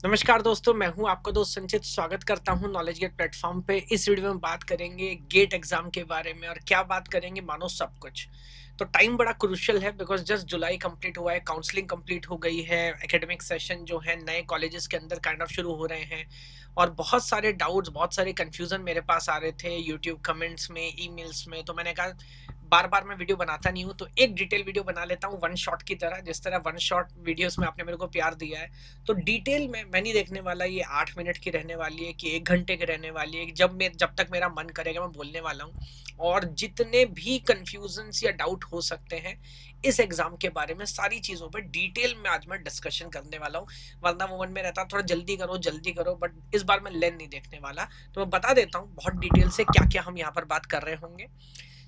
नमस्कार दोस्तों, मैं हूं आपका दोस्त संचित। स्वागत करता हूं नॉलेज गेट प्लेटफॉर्म पे। इस वीडियो में बात करेंगे गेट एग्जाम के बारे में। और क्या बात करेंगे, मानो सब कुछ। तो टाइम बड़ा क्रूशियल है बिकॉज जस्ट जुलाई कंप्लीट हुआ है, काउंसलिंग कंप्लीट हो गई है, एकेडमिक सेशन जो है नए कॉलेजेस के अंदर काइंड ऑफ शुरू हो रहे हैं। और बहुत सारे डाउट्स, बहुत सारे कंफ्यूजन मेरे पास आ रहे थे यूट्यूब कमेंट्स में, ईमेल्स में। तो मैंने कहा बार बार मैं वीडियो बनाता नहीं हूँ, तो एक डिटेल वीडियो बना लेता हूँ वन शॉट की तरह। जिस तरह वन शॉट वीडियोस में आपने मेरे को प्यार दिया है, तो डिटेल में मैं नहीं देखने वाला। ये 8 मिनट की रहने वाली है कि 1 घंटे की रहने वाली है। जब तक मेरा मन करेगा मैं बोलने वाला हूँ। और जितने भी कंफ्यूजन्स या डाउट हो सकते हैं इस एग्जाम के बारे में, सारी चीजों पे डिटेल में आज मैं डिस्कशन करने वाला हूँ। वरना वो मन में रहता थोड़ा जल्दी करो, बट इस बार मैं लेन नहीं देखने वाला। तो मैं बता देता हूँ बहुत डिटेल से क्या क्या हम यहाँ पर बात कर रहे होंगे।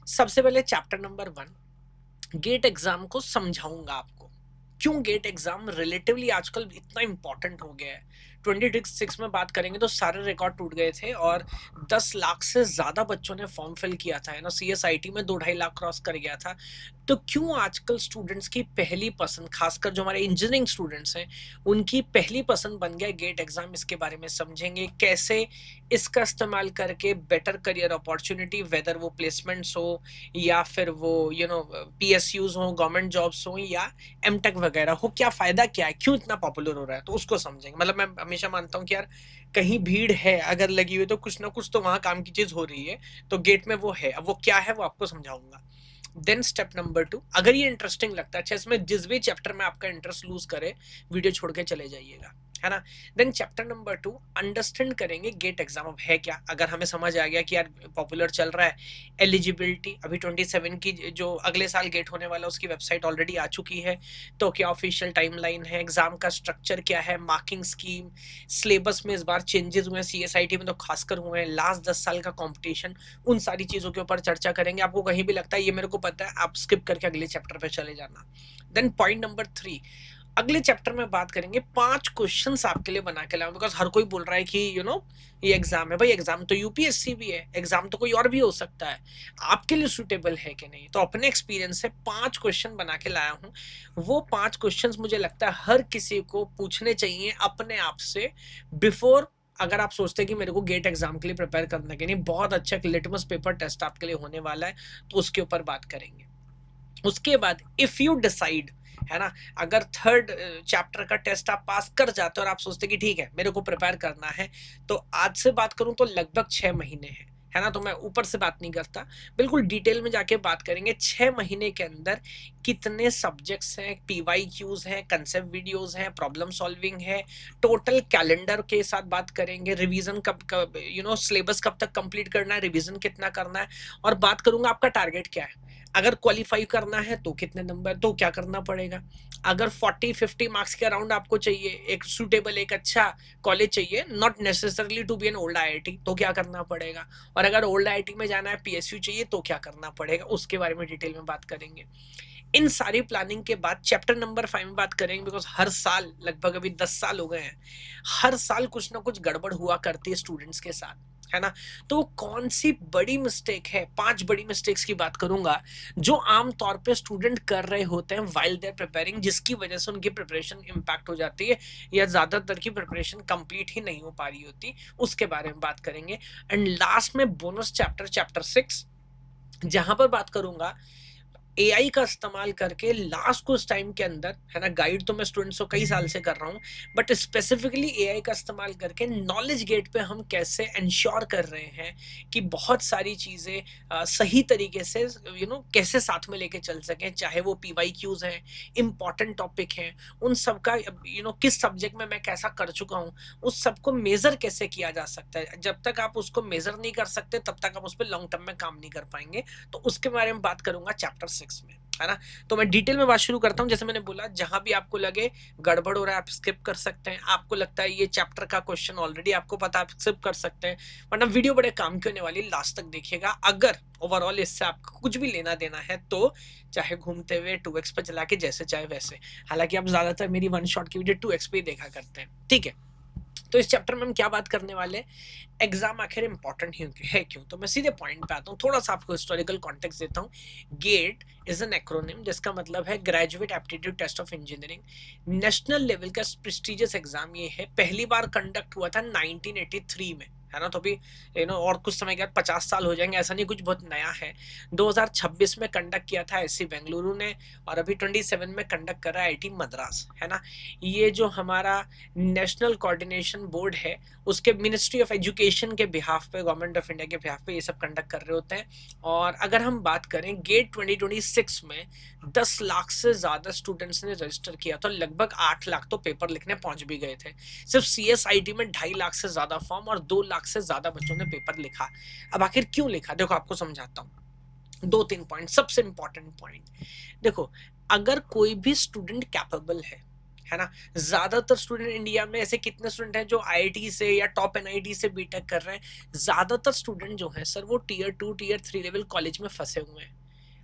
सबसे पहले चैप्टर नंबर 1, गेट एग्जाम को समझाऊंगा आपको। क्यों गेट एग्जाम रिलेटिवली आजकल इतना इंपॉर्टेंट हो गया है। 26 में बात करेंगे तो सारे रिकॉर्ड टूट गए थे और 10 लाख से ज्यादा बच्चों ने फॉर्म फिल किया था, है ना। CSIT में 2-2.5 लाख क्रॉस कर गया था। तो क्यों आजकल स्टूडेंट्स की पहली पसंद, खासकर जो हमारे इंजीनियरिंग स्टूडेंट्स हैं, उनकी पहली पसंद बन गया गेट एग्जाम। इसके बारे में समझेंगे कैसे इसका इस्तेमाल करके बेटर करियर अपॉर्चुनिटी, वेदर वो प्लेसमेंट्स हो या फिर वो PSUs हो, गवर्नमेंट जॉब्स हो या एमटेक वगैरह हो, क्या फायदा क्या है, क्यों इतना पॉपुलर हो रहा है, तो उसको समझेंगे। मतलब मैं हमेशा मानता हूँ कि यार कहीं भीड़ है अगर लगी हुई, तो कुछ ना कुछ तो वहां काम की चीज हो रही है। तो गेट में वो है, अब वो क्या है वो आपको समझाऊंगा। देन स्टेप नंबर 2, अगर ये इंटरेस्टिंग लगता है, अच्छा इसमें जिस भी चैप्टर में आपका इंटरेस्ट लूज करे, वीडियो छोड़ के चले जाइएगा, है ना। देन चैप्टर नंबर 2, अंडरस्टैंड करेंगे गेट एग्जाम अब है क्या। अगर हमें समझ आ गया कि यार पॉपुलर चल रहा है, एलिजिबिलिटी अभी 27 की जो अगले साल गेट होने वाला है उसकी वेबसाइट ऑलरेडी आ चुकी है। तो क्या ऑफिशियल टाइमलाइन है, एग्जाम का स्ट्रक्चर क्या है, मार्किंग स्कीम, सिलेबस में इस बार चेंजेस हुए हैं CSIT में तो खासकर हुए हैं, लास्ट 10 साल का कंपटीशन, उन सारी चीजों के ऊपर चर्चा करेंगे। आपको कहीं भी लगता है ये मेरे को पता है, आप स्किप करके अगले चैप्टर पे चले जाना। देन पॉइंट नंबर 3, अगले चैप्टर में बात करेंगे 5 क्वेश्चंस आपके लिए बना के लाऊं, बिकॉज हर कोई बोल रहा है कि ये एग्जाम है। भाई एग्जाम तो यूपीएससी भी है, एग्जाम तो कोई और भी हो सकता है, आपके लिए सुटेबल है कि नहीं। तो अपने एक्सपीरियंस से 5 क्वेश्चन बना के लाया हूं। वो 5 क्वेश्चंस मुझे लगता है हर किसी को पूछने चाहिए अपने आप से बिफोर। अगर आप सोचते हैं कि मेरे को गेट एग्जाम के लिए प्रिपेयर करना के नहीं, बहुत अच्छा एक लिटमस पेपर टेस्ट आपके लिए होने वाला है, तो उसके ऊपर बात करेंगे। उसके बाद इफ यू डिसाइड, है ना, अगर थर्ड चैप्टर का टेस्ट आप पास कर जाते हो और आप सोचते कि ठीक है मेरे को प्रिपेयर करना है, तो आज से बात करूं तो लगभग 6 महीने हैं, है ना। तो मैं ऊपर से बात नहीं करता, बिल्कुल डिटेल में जाके बात करेंगे 6 महीने के अंदर कितने सब्जेक्ट्स हैं, PYQs हैं, कंसेप्ट वीडियोस हैं, प्रॉब्लम सॉल्विंग है, टोटल कैलेंडर के साथ बात करेंगे, रिवीजन कब कब सिलेबस कब तक कंप्लीट करना है, रिवीजन कितना करना है, और बात करूंगा आपका टारगेट क्या है। अगर क्वालिफाई करना है तो कितने नंबर, तो क्या करना पड़ेगा। अगर 40-50 मार्क्स के अराउंड आपको चाहिए, एक सुटेबल एक अच्छा कॉलेज चाहिए, not necessarily to be an old IIT, तो क्या करना पड़ेगा। और अगर ओल्ड IIT में जाना है, PSU चाहिए, तो क्या करना पड़ेगा, उसके बारे में डिटेल में बात करेंगे। इन सारी प्लानिंग के बाद चैप्टर नंबर 5 में बात करेंगे, बिकॉज हर साल, लगभग अभी 10 साल हो गए हैं, हर साल कुछ ना कुछ गड़बड़ हुआ करती है स्टूडेंट्स के साथ, है ना। तो कौन सी बड़ी मिस्टेक है, 5 बड़ी मिस्टेक्स की बात करूंगा जो आम तौर पे स्टूडेंट कर रहे होते हैं वाइल देयर प्रिपेयरिंग, जिसकी वजह से उनकी प्रिपरेशन इंपैक्ट हो जाती है या ज्यादातर की प्रिपरेशन कंप्लीट ही नहीं हो पा रही होती, उसके बारे में बात करेंगे। एंड लास्ट में बोनस चैप्टर, चैप्टर 6, जहां पर बात करूंगा AI का इस्तेमाल करके लास्ट कुछ टाइम के अंदर, है ना। गाइड तो मैं स्टूडेंट्स को कई साल से कर रहा हूँ, बट स्पेसिफिकली AI का इस्तेमाल करके नॉलेज गेट पे हम कैसे इंश्योर कर रहे हैं कि बहुत सारी चीजें सही तरीके से कैसे साथ में लेके चल सकें, चाहे वो PYQs हैं, इंपॉर्टेंट टॉपिक हैं, उन सब का किस सब्जेक्ट में मैं कैसा कर चुका हूँ, उस सबको मेजर कैसे किया जा सकता है। जब तक आप उसको मेजर नहीं कर सकते तब तक आप उस पर लॉन्ग टर्म में काम नहीं कर पाएंगे। तो उसके बारे में बात करूंगा चैप्टर 6 में, है ना। तो मैं डिटेल में बात शुरू करता हूं। जैसे मैंने बोला, जहां भी आपको लगे गड़बड़ हो रहा है आप स्किप कर सकते हैं, आपको लगता है ये चैप्टर का क्वेश्चन ऑलरेडी आपको पता है, आप स्किप कर सकते हैं, वरना वीडियो बड़े काम की होने वाली, लास्ट तक देखिएगा। अगर ओवरऑल इससे आपको कुछ भी लेना देना है तो चाहे घूमते हुए 2x पे चला के जैसे चाहे वैसे, हालांकि आप ज्यादातर मेरी वन शॉट की वीडियो 2x पे ही देखा करते हैं, ठीक है। तो इस चैप्टर में हम क्या बात करने वाले हैं, एग्जाम आखिर इंपॉर्टेंट है क्यों। तो मैं सीधे पॉइंट पे आता हूँ, थोड़ा सा आपको हिस्टोरिकल कॉन्टेक्स्ट देता हूँ। गेट इज एन एक्रोनिम जिसका मतलब है graduate aptitude test of engineering. National level का प्रेस्टिजियस एग्जाम ये है, पहली बार कंडक्ट हुआ था 1983 में, है ना। तो अभी और कुछ समय के बाद 50 साल हो जाएंगे, ऐसा नहीं कुछ बहुत नया है। 2026 में कंडक्ट किया था एससी बेंगलुरु ने, और अभी 27 में कंडक्ट कर रहा है आईटी मद्रास, है ना। ये जो हमारा नेशनल कोऑर्डिनेशन बोर्ड है, उसके मिनिस्ट्री ऑफ एजुकेशन के बिहाफ पे, गवर्नमेंट ऑफ इंडिया के बिहाफ पे ये सब कंडक्ट कर रहे होते हैं। और अगर हम बात करें गेट 2026 में 10 लाख से ज्यादा स्टूडेंट्स ने रजिस्टर किया, तो लगभग 8 लाख तो पेपर लिखने पहुंच भी गए थे। सिर्फ सीएसआईटी में 2.5 लाख से ज्यादा फॉर्म और 2 लाख से ज्यादा बच्चों ने पेपर लिखा। अब आखिर क्यों लिखा, देखो आपको समझाता हूँ। 2-3 पॉइंट, सबसे इंपॉर्टेंट पॉइंट देखो, अगर कोई भी स्टूडेंट कैपेबल है ना। ज्यादातर स्टूडेंट इंडिया में ऐसे कितने स्टूडेंट हैं जो आईआईटी से या टॉप एनआईटी से बीटेक कर रहे हैं, ज्यादातर स्टूडेंट जो हैं सर वो टीयर 2 टीयर 3 लेवल कॉलेज में फंसे हुए हैं।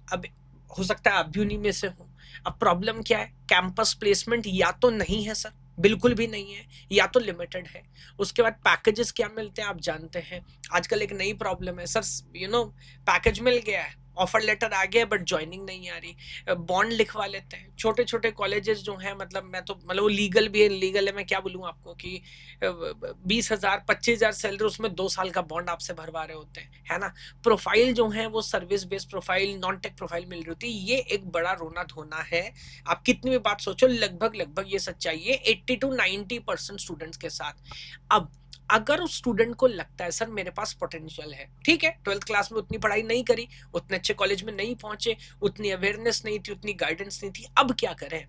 अब हो सकता है आप भी उन्हीं में से हो। अब प्रॉब्लम क्या है, कैंपस प्लेसमेंट या तो नहीं है सर, बिल्कुल भी नहीं है, या तो लिमिटेड है। उसके बाद पैकेजेस क्या मिलते हैं आप जानते हैं। आजकल एक नई प्रॉब्लम है सर, पैकेज मिल गया है, ऑफर लेटर आ गया, बट ज्वाइनिंग नहीं आ रही। बॉन्ड लिखवा लेते हैं, छोटे छोटे कॉलेजेस जो हैं, मतलब वो लीगल भी है, लीगल है, मैं क्या बोलूँ आपको कि 20,000 25,000 सैलरी, उसमें 2 साल का बॉन्ड आपसे भरवा रहे होते हैं, है ना। प्रोफाइल जो है वो service based profile, non tech profile मिल रही होती है। ये एक बड़ा रोना धोना है। आप कितनी भी बात सोचो, लगभग ये सच्चाई है 80 to 90% स्टूडेंट्स के साथ। अब अगर उस स्टूडेंट को लगता है सर मेरे पास पोटेंशियल है, ठीक है, 12th क्लास में उतनी पढ़ाई नहीं करी, उतने अच्छे कॉलेज में नहीं पहुंचे, उतनी अवेयरनेस नहीं थी, उतनी गाइडेंस नहीं थी, अब क्या करें,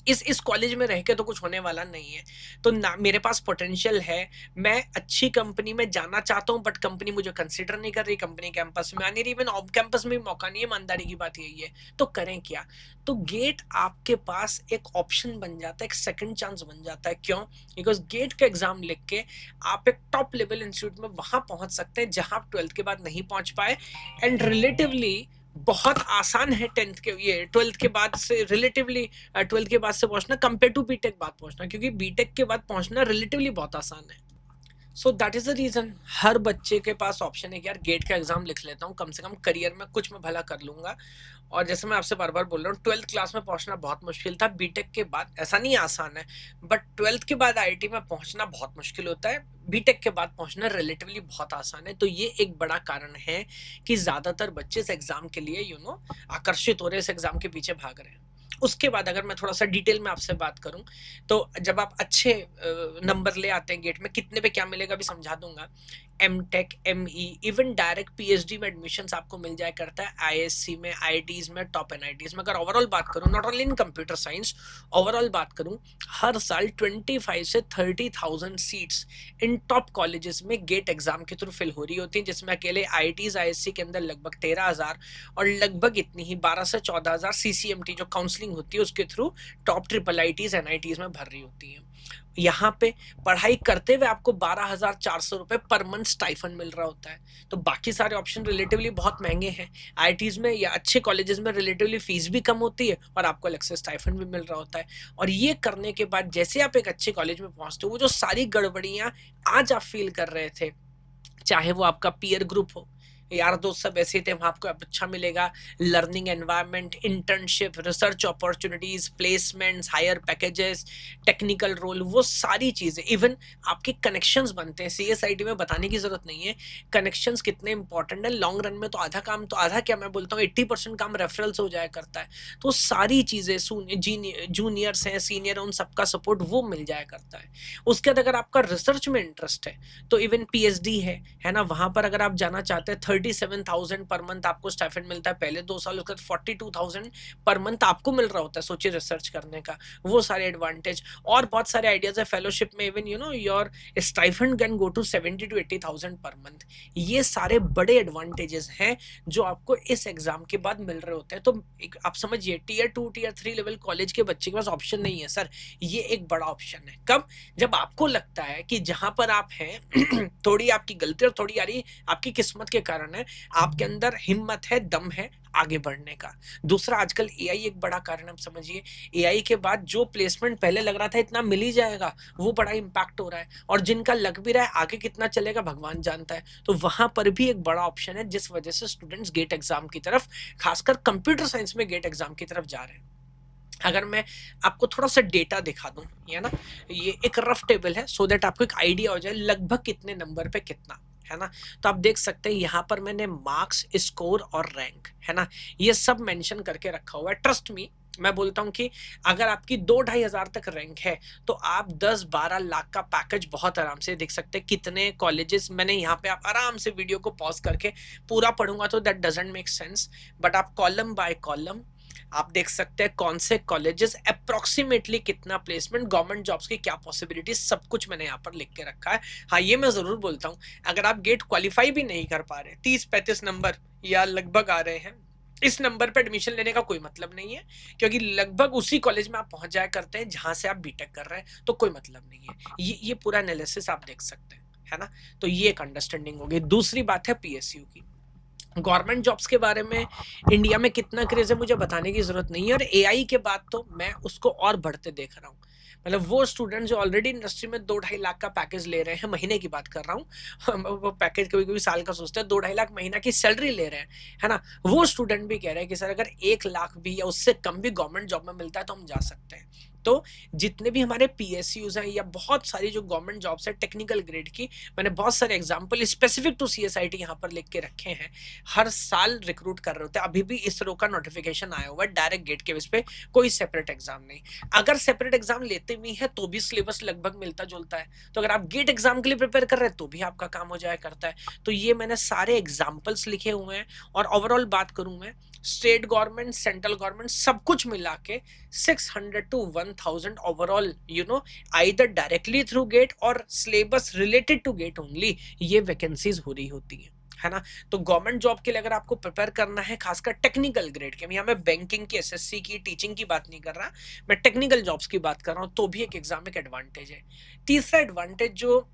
इस कॉलेज में रह के तो कुछ होने वाला नहीं है। तो ना मेरे पास पोटेंशियल है, मैं अच्छी कंपनी में जाना चाहता हूं, बट कंपनी मुझे कंसीडर नहीं कर रही, कंपनी कैंपस में आने रही, इवन ऑफ कैंपस में भी मौका नहीं है, ईमानदारी की बात यही है। तो करें क्या, तो गेट आपके पास एक ऑप्शन बन जाता है, एक सेकंड चांस बन जाता है। क्यों, बिकॉज गेट का एग्जाम लिख के आप एक टॉप लेवल इंस्टीट्यूट में वहां पहुंच सकते हैं जहां आप 12th के बाद नहीं पहुंच पाए। एंड रिलेटिवली बहुत आसान है 10th के, ये 12th के बाद से रिलेटिवली 12th के बाद से पहुंचना कंपेयर टू बीटेक बाद पहुंचना, क्योंकि बीटेक के बाद पहुंचना रिलेटिवली बहुत आसान है। So that is the reason हर बच्चे के पास ऑप्शन है कि यार गेट का एग्जाम लिख लेता हूँ, कम से कम करियर में कुछ मैं भला कर लूंगा। और जैसे मैं आपसे बार बार बोल रहा हूँ, 12th क्लास में पहुंचना बहुत मुश्किल था, बीटेक के बाद ऐसा नहीं आसान है, बट 12th के बाद आईआईटी में पहुंचना बहुत मुश्किल होता है, बीटेक के बाद पहुंचना रिलेटिवली बहुत आसान है। तो ये एक बड़ा कारण है कि ज्यादातर बच्चे इस एग्जाम के लिए आकर्षित हो रहे, इस एग्जाम के पीछे भाग रहे हैं। उसके बाद अगर मैं थोड़ा सा डिटेल में आपसे बात करूं, तो जब आप अच्छे नंबर ले आते हैं गेट में, कितने पे क्या मिलेगा भी समझा दूंगा। MTech, ME, even direct PhD में एडमिशंस आपको मिल जाया करता है, आईएससी में, आईआईटीज में, टॉप एनआईटीज में। अगर ओवरऑल बात करूं, not only in computer science, overall बात करूं, हर साल 25 से 30,000 सीट्स इन टॉप कॉलेजेस में गेट एग्जाम के थ्रू फिल हो रही होती हैं, जिसमें अकेले आईआईटीज, आईएससी के अंदर लगभग 13,000 और लगभग इतनी ही 12 से 14,000 सीसीएमटी जो काउंसलिंग होती है उसके through top triple ITs, NITs में भर रही होती है। यहाँ पे पढ़ाई करते हुए आपको 12,400 रुपए पर मंथ स्टाइफन मिल रहा होता है। तो बाकी सारे ऑप्शन रिलेटिवली बहुत महंगे हैं। आईआईटीज में या अच्छे कॉलेजेस में रिलेटिवली फीस भी कम होती है और आपको अलग से स्टाइफन भी मिल रहा होता है। और ये करने के बाद जैसे आप एक अच्छे कॉलेज में पहुंचते हो, वो जो सारी गड़बड़ियां आज आप फील कर रहे थे, चाहे वो आपका पीयर ग्रुप हो, यार दोस्त सब ऐसे थे, वहां आपको अच्छा मिलेगा, learning environment, internship, research opportunities, placements, higher packages, technical role, वो सारी चीजें, इवन आपके कनेक्शंस बनते हैं। सीएसआईटी में बताने की जरूरत नहीं है कनेक्शंस कितने इंपॉर्टेंट है। लॉन्ग रन में तो आधा काम, तो आधा क्या मैं बोलता हूँ 80% काम रेफरल्स हो जाया करता है। तो सारी चीजें, जूनियर्स हैं, सीनियर, उन सबका सपोर्ट वो मिल जाया करता है। उसके बाद अगर आपका रिसर्च में इंटरेस्ट है तो इवन पीएचडी है ना, वहां पर अगर आप जाना चाहते हैं 37,000 पर मंथ आपको स्टाइपेंड मिलता है पहले 2 साल, उसके बाद 42,000 पर मंथ आपको मिल रहा होता है। सोचिए रिसर्च करने का वो सारे एडवांटेज और बहुत सारे आइडियाज है। फेलोशिप में even your stipend can go to 70 to 80,000 per month. ये सारे बड़े एडवांटेजेस हैं जो आपको इस एग्जाम के बाद मिल रहे होते हैं। तो आप समझिए टीयर 2 टीयर 3 लेवल कॉलेज के बच्चे के पास ऑप्शन नहीं है सर, ये एक बड़ा ऑप्शन है। कब, जब आपको लगता है कि जहां पर आप हैं थोड़ी आपकी गलती और थोड़ी यारी आपकी किस्मत के कारण है, आपके अंदर हिम्मत है, दम है, आगे बढ़ने का। दूसरा, आजकल एआई एक बड़ा कारण, आप समझिए एआई के बाद जो प्लेसमेंट पहले लग रहा था इतना मिल ही जाएगा, वो बड़ा इम्पैक्ट हो रहा है, और जिनका लग भी रहा है आगे कितना चलेगा भगवान जानता है। तो वहां पर भी एक बड़ा ऑप्शन है, जिस वजह से स्टूडेंट्स गेट एग्जाम की तरफ, खासकर कंप्यूटर साइंस में गेट एग्जाम की तरफ जा रहे हैं। अगर मैं आपको थोड़ा सा डेटा दिखा दूं, ये ना, ये एक रफ टेबल है, सो दैट आपको एक आइडिया हो जाए लगभग कितने नंबर पे कितना है ना। तो आप देख सकते हैं यहाँ पर मैंने मार्क्स, स्कोर और रैंक, है ना, ये सब मेंशन करके रखा हुआ है। ट्रस्ट मी, मैं बोलता हूँ कि अगर आपकी 2-2,500 तक रैंक है तो आप 10-12 लाख का पैकेज बहुत आराम से देख सकते हैं। कितने कॉलेजेस मैंने यहाँ पे, आप आराम से वीडियो को पॉज करके पूरा पढ़ूंगा तो that doesn't make sense, but आप कॉलम बाय कॉलम आप देख सकते हैं कौन से कॉलेजेस अप्रोक्सीमेटली कितना प्लेसमेंट, गवर्नमेंट जॉब्स की क्या पॉसिबिलिटी, सब कुछ मैंने यहाँ पर लिख के रखा है। हाँ, ये मैं जरूर बोलता हूँ, अगर आप गेट क्वालिफाई भी नहीं कर पा रहे, 30-35 नंबर या लगभग आ रहे हैं, इस नंबर पे एडमिशन लेने का कोई मतलब नहीं है, क्योंकि लगभग उसी कॉलेज में आप पहुंच जाया करते हैं जहां से आप बीटेक कर रहे हैं, तो कोई मतलब नहीं है। ये पूरा एनालिसिस आप देख सकते हैं, है ना। तो ये एक अंडरस्टैंडिंग होगी। दूसरी बात है पीएसयू की। गवर्नमेंट जॉब्स के बारे में इंडिया में कितना क्रेज है मुझे बताने की जरूरत नहीं है, और एआई के बाद तो मैं उसको और बढ़ते देख रहा हूँ। मतलब वो स्टूडेंट जो ऑलरेडी इंडस्ट्री में 2-2.5 लाख का पैकेज ले रहे हैं, महीने की बात कर रहा हूँ वो पैकेज कभी कभी साल का सोचते हैं, 2-2.5 लाख महीना की सैलरी ले रहे हैं, है ना। वो स्टूडेंट भी कह रहे हैं कि सर अगर 1 लाख भी या उससे कम भी गवर्नमेंट जॉब में मिलता है तो हम जा सकते हैं। तो जितने भी हमारे पीएसयूज हैं या बहुत सारी जो गवर्नमेंट जॉब्स है टेक्निकल ग्रेड की, मैंने बहुत सारे एग्जांपल स्पेसिफिक टू सीएसआईटी यहाँ पर लिख के रखे हैं। हर साल रिक्रूट कर रहे होते हैं। अभी भी इसरो का नोटिफिकेशन आया हुआ है डायरेक्ट गेट के बेस पे, कोई सेपरेट एग्जाम नहीं। अगर सेपरेट एग्जाम लेते भी है तो भी सिलेबस लगभग मिलता जुलता है, तो अगर आप गेट एग्जाम के लिए प्रिपेयर कर रहे हैं तो भी आपका काम हो जाया करता है। तो ये मैंने सारे एग्जाम्पल्स लिखे हुए हैं, और ओवरऑल बात करूं मैं, स्टेट गवर्नमेंट, सेंट्रल गवर्नमेंट, सब कुछ मिला के 600 to 1000 overall, either directly through GATE or syllabus related to GATE only, ये वैकेंसीज हो रही होती है ना। तो गवर्नमेंट जॉब के लिए अगर आपको प्रिपेयर करना है, खासकर टेक्निकल ग्रेड के, यहाँ मैं बैंकिंग की, एसएससी की, टीचिंग की बात नहीं कर रहा, मैं टेक्निकल जॉब्स की बात कर रहा हूँ, तो भी एक एग्जाम एक एडवांटेज है। तीसरा एडवांटेज, जो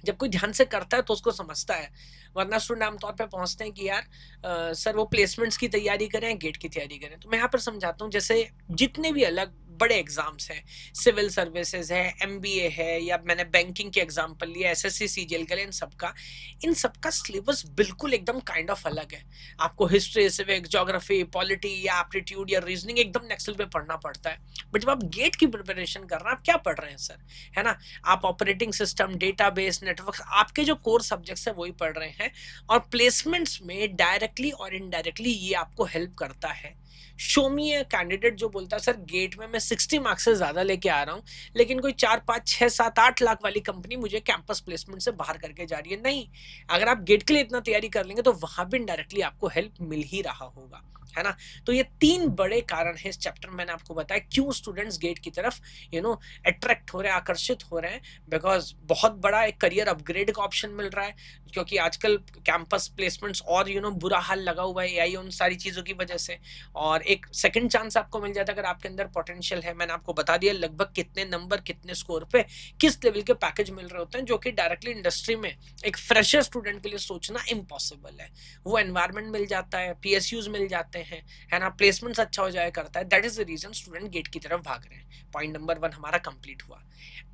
जब कोई ध्यान से करता है तो उसको समझता है, वरना स्टूडेंट आमतौर पे पहुंचते हैं कि यार सर वो प्लेसमेंट्स की तैयारी करें, गेट की तैयारी करें। तो मैं यहाँ पर समझाता हूँ, जैसे जितने भी अलग बड़े एग्जाम्स हैं, सिविल सर्विसेज है, एमबीए है, या मैंने बैंकिंग के एग्जाम्पल लिया, एसएससी सीजीएल के लिए, इन सबका सिलेबस बिल्कुल एकदम काइंड ऑफ अलग है। आपको हिस्ट्री, सिविक्स, ज्योग्राफी, पॉलिटी या एप्टीट्यूड या रीजनिंग एकदम नेक्स्ट लेवल पे पढ़ना पड़ता है। बट जब आप गेट की प्रिपरेशन कर रहे हैं, आप क्या पढ़ रहे हैं सर, है ना, आप ऑपरेटिंग सिस्टम, डेटाबेस, नेटवर्क, आपके जो कोर सब्जेक्ट्स है वही पढ़ रहे हैं, और प्लेसमेंट्स में डायरेक्टली और इनडायरेक्टली ये आपको हेल्प करता है। शो मी ए कैंडिडेट जो बोलता है सर गेट में मैं 60 मार्क्स से ज्यादा लेके आ रहा हूँ, लेकिन कोई 4-5-6-7-8 लाख वाली कंपनी मुझे कैंपस प्लेसमेंट से बाहर करके जा रही है। नहीं, अगर आप गेट के लिए इतना तैयारी कर लेंगे तो वहां भी इनडायरेक्टली आपको हेल्प मिल ही रहा होगा, है ना। तो ये 3 बड़े कारण हैं इस चैप्टर में मैंने आपको बताया क्यों स्टूडेंट्स गेट की तरफ अट्रैक्ट हो रहे हैं, आकर्षित हो रहे हैं, बिकॉज बहुत बड़ा एक करियर अपग्रेड का ऑप्शन मिल रहा है, क्योंकि आजकल कैंपस प्लेसमेंट्स और बुरा हाल लगा हुआ है एआई उन सारी चीजों की वजह से, और एक सेकंड चांस आपको मिल जाता है अगर आपके अंदर पोटेंशियल है। मैंने आपको बता दिया लगभग कितने नंबर, कितने स्कोर पे किस लेवल के पैकेज मिल रहे होते हैं, जो कि डायरेक्टली इंडस्ट्री में एक फ्रेशर स्टूडेंट के लिए सोचना इम्पॉसिबल है। वो एनवायरमेंट मिल जाता है, पीएसयूज मिल जाते हैं, है ना, प्लेसमेंट्स अच्छा हो जाया करता है। That is the reason student GATE की तरफ भाग रहे हैं। पॉइंट नंबर 1 हमारा कंप्लीट हुआ।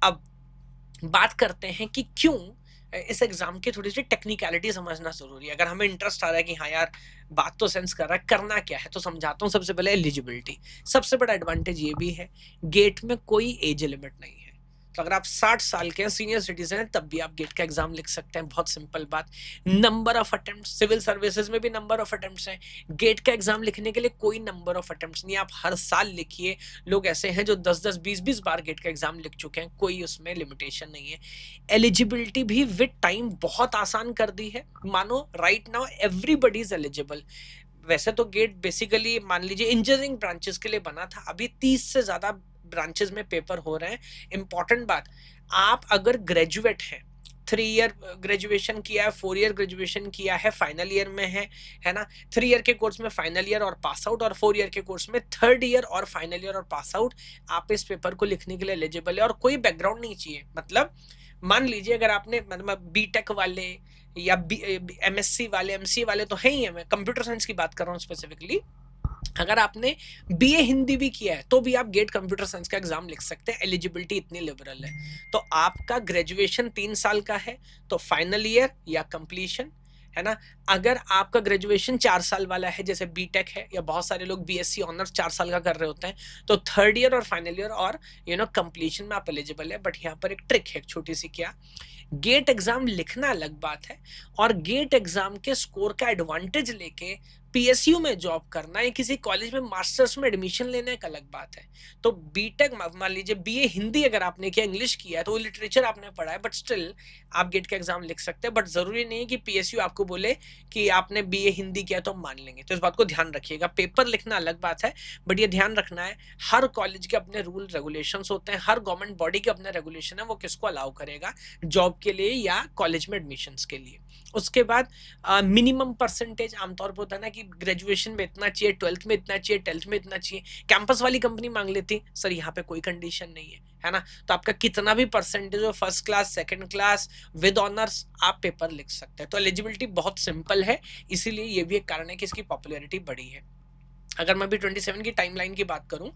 अब बात करते हैं कि क्यों इस एग्जाम की थोड़ी सी टेक्निकलिटी समझना जरूरी है। अगर हमें इंटरेस्ट आ रहा है कि हाँ यार बात तो सेंस कर रहा है, करना क्या है, तो समझाता हूँ। सबसे पहले एलिजिबिलिटी, सबसे बड़ा एडवांटेज ये भी है गेट में कोई एज लिमिट नहीं है। तो अगर आप 60 साल के सीनियर सिटीजन हैं तब भी आप गेट का एग्जाम लिख सकते हैं, बहुत सिंपल बात। Number of attempt, civil services में भी नंबर ऑफ अटेम्प्ट्स हैं, गेट का एग्जाम लिखने के लिए कोई नंबर ऑफ अटेम्प्ट्स नहीं है, आप हर साल लिखिए। लोग ऐसे हैं जो 10-10, 20-20 बार गेट का एग्जाम लिख चुके हैं, कोई उसमें लिमिटेशन नहीं है। एलिजिबिलिटी भी विद टाइम बहुत आसान कर दी है। मानो right now everybody is eligible. वैसे तो गेट बेसिकली मान लीजिए इंजीनियरिंग ब्रांचेस के लिए बना था, अभी 30 से ज्यादा ब्रांचेस में पेपर हो रहे हैं। इंपॉर्टेंट बात, आप अगर ग्रेजुएट हैं, 3 ईयर ग्रेजुएशन किया है, 4 ईयर ग्रेजुएशन किया है, फाइनल ईयर में है ना, 3 ईयर के कोर्स में फाइनल ईयर और पास आउट, और 4 ईयर के कोर्स में 3rd ईयर और फाइनल ईयर और पास आउट, आप इस पेपर को लिखने के लिए एलिजिबल है। और कोई बैकग्राउंड नहीं चाहिए। मतलब मान लीजिए अगर आपने मतलब बीटेक वाले या एमएससी वाले, एमसी वाले तो है ही है, मैं कंप्यूटर साइंस की बात कर रहा हूँ स्पेसिफिकली। अगर आपने बीए हिंदी भी किया है तो भी आप गेट कंप्यूटर साइंस का एग्जाम लिख सकते हैं, एलिजिबिलिटी इतनी लिबरल है। तो आपका ग्रेजुएशन 3 साल का है तो फाइनल ईयर या कंप्लीशन, है ना। अगर आपका ग्रेजुएशन 4 साल वाला है, जैसे बीटेक है या बहुत सारे लोग बीएससी ऑनर्स 4 साल का कर रहे होते हैं, तो थर्ड ईयर और फाइनल ईयर और कंप्लीशन में आप एलिजिबल है। बट यहाँ पर एक ट्रिक है, एक छोटी सी, क्या, गेट एग्जाम लिखना अलग बात है और गेट एग्जाम के स्कोर का एडवांटेज लेके पीएसयू में जॉब करना या किसी कॉलेज में मास्टर्स में एडमिशन लेने का अलग बात है। तो बीटेक, मान लीजिए बीए हिंदी अगर आपने किया, इंग्लिश किया है, तो लिटरेचर आपने पढ़ा है, बट स्टिल आप गेट का एग्जाम लिख सकते हैं। बट जरूरी नहीं कि पीएसयू आपको बोले कि आपने बीए हिंदी किया तो मान लेंगे, तो इस बात को ध्यान रखिएगा। पेपर लिखना अलग बात है, बट ये ध्यान रखना है हर कॉलेज के अपने रूल रेगुलेशंस होते हैं, हर गवर्नमेंट बॉडी के अपने रेगुलेशन है, वो किसको अलाउ करेगा जॉब के लिए या कॉलेज में एडमिशंस के लिए। उसके बाद मिनिमम परसेंटेज आमतौर पर होता है ना कि ग्रेजुएशन में इतना चाहिए, 12th में इतना चाहिए, 10th में इतना चाहिए, कैंपस वाली कंपनी मांग लेती, सर यहाँ पे कोई कंडीशन नहीं है ना। तो आपका कितना भी परसेंटेज हो, first class, second class, with honours, आप पेपर लिख सकते हैं। तो एलिजिबिलिटी बहुत सिंपल है, इसीलिए ये भी एक कारण है कि इसकी पॉपुलैरिटी बढ़ी है। अगर मैं भी 27 की टाइमलाइन की बात करूं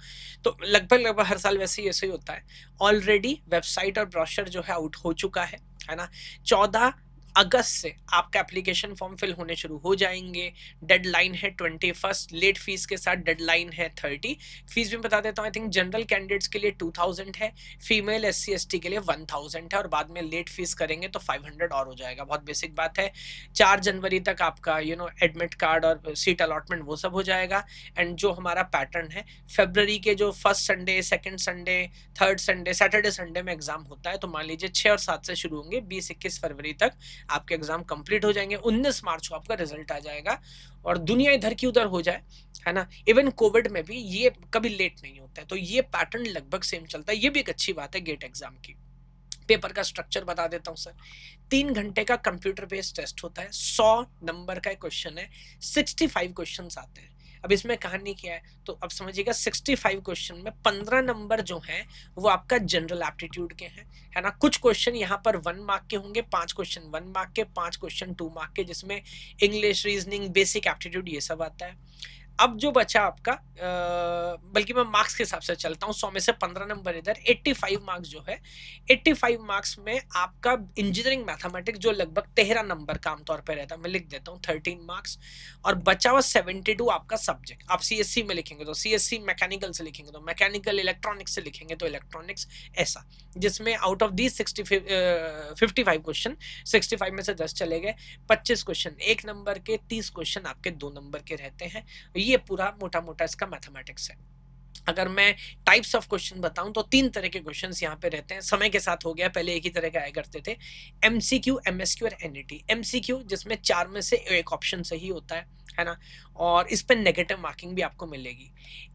तो लगभग हर साल वैसे ही ऐसे ही होता है। ऑलरेडी वेबसाइट और ब्रोशर जो है आउट हो चुका है ना। 14 अगस्त से आपका एप्लीकेशन फॉर्म फिल होने शुरू हो जाएंगे। डेडलाइन है 21, लेट फीस के साथ डेडलाइन है 30। फीस भी बता देता हूँ, आई थिंक जनरल कैंडिडेट्स के लिए 2000 है, फीमेल SC ST के लिए 1000 है, और बाद में लेट फीस करेंगे तो 500 और हो जाएगा। बहुत बेसिक बात है। 4 जनवरी तक आपका एडमिट कार्ड और सीट अलॉटमेंट वो सब हो जाएगा। एंड जो हमारा पैटर्न है, फरवरी के जो first Sunday, second Sunday, third Sunday, Saturday Sunday में एग्जाम होता है। तो मान लीजिए 6 और 7 से शुरू होंगे, 20-21 फरवरी तक आपके एग्जाम कंप्लीट हो जाएंगे। 19 मार्च को आपका रिजल्ट आ जाएगा और दुनिया इधर की उधर हो जाए, है ना। इवन कोविड में भी ये कभी लेट नहीं होता है, तो ये पैटर्न लगभग सेम चलता है। ये भी एक अच्छी बात है गेट एग्जाम की। पेपर का स्ट्रक्चर बता देता हूं सर। 3 घंटे का कंप्यूटर बेस्ड टेस्ट होता है, 100 नंबर का क्वेश्चन है, 65 क्वेश्चन आते हैं। अब इसमें कहानी क्या है, तो अब समझिएगा 65 क्वेश्चन में 15 नंबर जो हैं वो आपका जनरल एप्टीट्यूड के हैं, है ना। कुछ क्वेश्चन यहाँ पर 1 मार्क के होंगे, 5 क्वेश्चन 1 मार्क के, 5 क्वेश्चन 2 मार्क के, जिसमें इंग्लिश, रीजनिंग, बेसिक एप्टीट्यूड ये सब आता है। अब जो बचा आपका, बल्कि मैं मार्क्स के हिसाब से चलता हूँ, 100 में से 15 नंबर इधर, 85 मार्क्स जो है, 85 मार्क्स में आपका इंजीनियरिंग मैथमेटिक्स जो लगभग 13 नंबर का आमतौर पर रहता है, मैं लिख देता हूँ 13 मार्क्स, और बचा हुआ 72 आपका सब्जेक्ट। आप सीएससी में लिखेंगे तो सीएससी, मैकेनिकल से लिखेंगे तो मैकेनिकल, इलेक्ट्रॉनिक्स से लिखेंगे तो इलेक्ट्रॉनिक्स, ऐसा, जिसमें आउट ऑफ दी 55 क्वेश्चन, 65 में से 10 चले गए, 25 क्वेश्चन 1 नंबर के, 30 क्वेश्चन आपके 2 नंबर के रहते हैं। ये पूरा मोटा मोटा इसका मैथमेटिक्स है। अगर मैं टाइप्स ऑफ क्वेश्चन बताऊं तो 3 तरह के क्वेश्चंस यहाँ पे रहते हैं। समय के साथ हो गया, पहले एक ही तरह के आया करते थे, एमसीक्यू, एमएसक्यू और एनईटी। एमसीक्यू जिसमें 4 में से एक ऑप्शन सही होता है ना, और इस पर नेगेटिव मार्किंग भी आपको मिलेगी।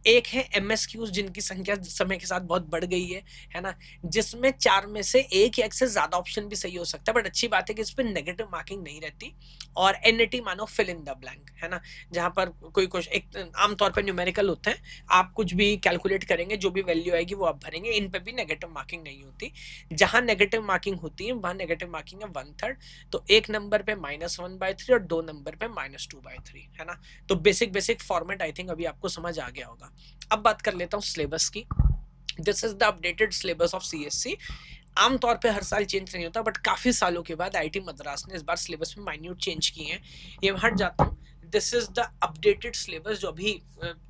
एक है एमएसक्यूज जिनकी संख्या समय के साथ बहुत बढ़ गई है ना, जिसमें 4 में से एक या एक से ज्यादा ऑप्शन भी सही हो सकता है, बट अच्छी बात है कि इस पर नेगेटिव मार्किंग नहीं रहती। और एनईटी मानो फिल इन द ब्लैंक, है ना, जहां पर कोई क्वेश्चन, एक आमतौर पर न्यूमेरिकल होते हैं, आप कुछ भी कैलकुलेट करेंगे, जो भी वैल्यू आएगी वो आप भरेंगे, इन पे भी नेगेटिव मार्किंग नहीं होती। जहां नेगेटिव मार्किंग होती है वहां नेगेटिव मार्किंग है 1/3, तो 1 नंबर पे -1/3 और 2 नंबर पे -2/3, है ना। तो बेसिक फॉर्मेट आई थिंक अभी आपको समझ आ गया होगा। अब बात कर लेता हूँ सिलेबस की। This is the updated syllabus of CSC. आमतौर पे हर साल चेंज नहीं होता, बट काफी सालों के बाद आईआईटी मद्रास ने इस बार सिलेबस में माइन्यूट चेंज किए हैं। ये हट जाता हूँ, this is the updated syllabus जो अभी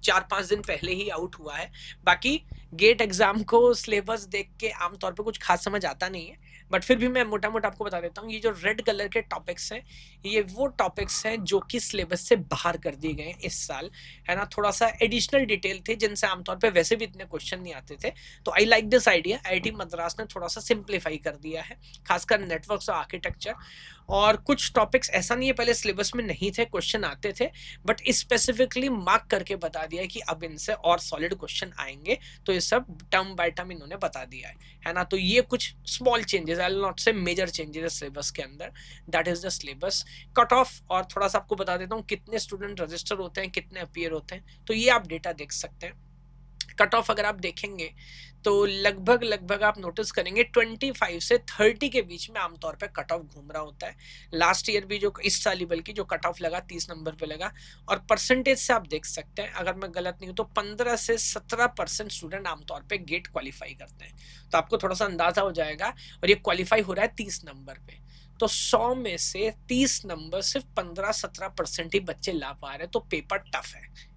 4-5 दिन पहले ही आउट हुआ है। बाकी गेट एग्जाम को सिलेबस देख के आमतौर पे कुछ खास समझ आता नहीं है, बट फिर भी मैं मोटा मोटा आपको बता देता हूँ। ये जो रेड कलर के टॉपिक्स हैं, ये वो टॉपिक्स हैं जो कि सिलेबस से बाहर कर दिए गए इस साल, है ना। थोड़ा सा एडिशनल डिटेल थे जिनसे आमतौर पे वैसे भी इतने क्वेश्चन नहीं आते थे, तो I like this idea. IIT Madras ने थोड़ा सा सिंप्लीफाई कर दिया है, खासकर नेटवर्क्स और आर्किटेक्चर। और कुछ टॉपिक्स ऐसा नहीं है पहले सिलेबस में नहीं थे, क्वेश्चन आते थे, बट स्पेसिफिकली मार्क करके बता दिया है कि अब इनसे और सॉलिड क्वेश्चन आएंगे, तो ये सब टर्म बाय टर्म इन्होंने बता दिया है ना। तो ये कुछ small changes, I will not से मेजर चेंजेस सिलेबस के अंदर। That is the syllabus cut off. और थोड़ा सा आपको बता देता हूँ कितने स्टूडेंट रजिस्टर होते हैं, कितने अपीयर होते हैं, तो ये आप डेटा देख सकते हैं। कट ऑफ अगर आप देखेंगे तो लगभग लगभग आप नोटिस करेंगे 25 से 30 के बीच में आमतौर पे कट ऑफ घूम रहा होता है। लास्ट ईयर भी जो इस साल ही बल्कि जो कट ऑफ लगा 30 नंबर पे लगा, और परसेंटेज से आप देख सकते हैं, अगर मैं गलत नहीं हूं तो 15 से 17% स्टूडेंट आमतौर पे गेट क्वालिफाई करते हैं। तो आपको थोड़ा सा अंदाजा हो जाएगा, और ये क्वालिफाई हो रहा है 30 नंबर पे। तो 100 में से 30 नंबर सिर्फ 15-17% ही बच्चे ला पा रहे हैं, तो पेपर टफ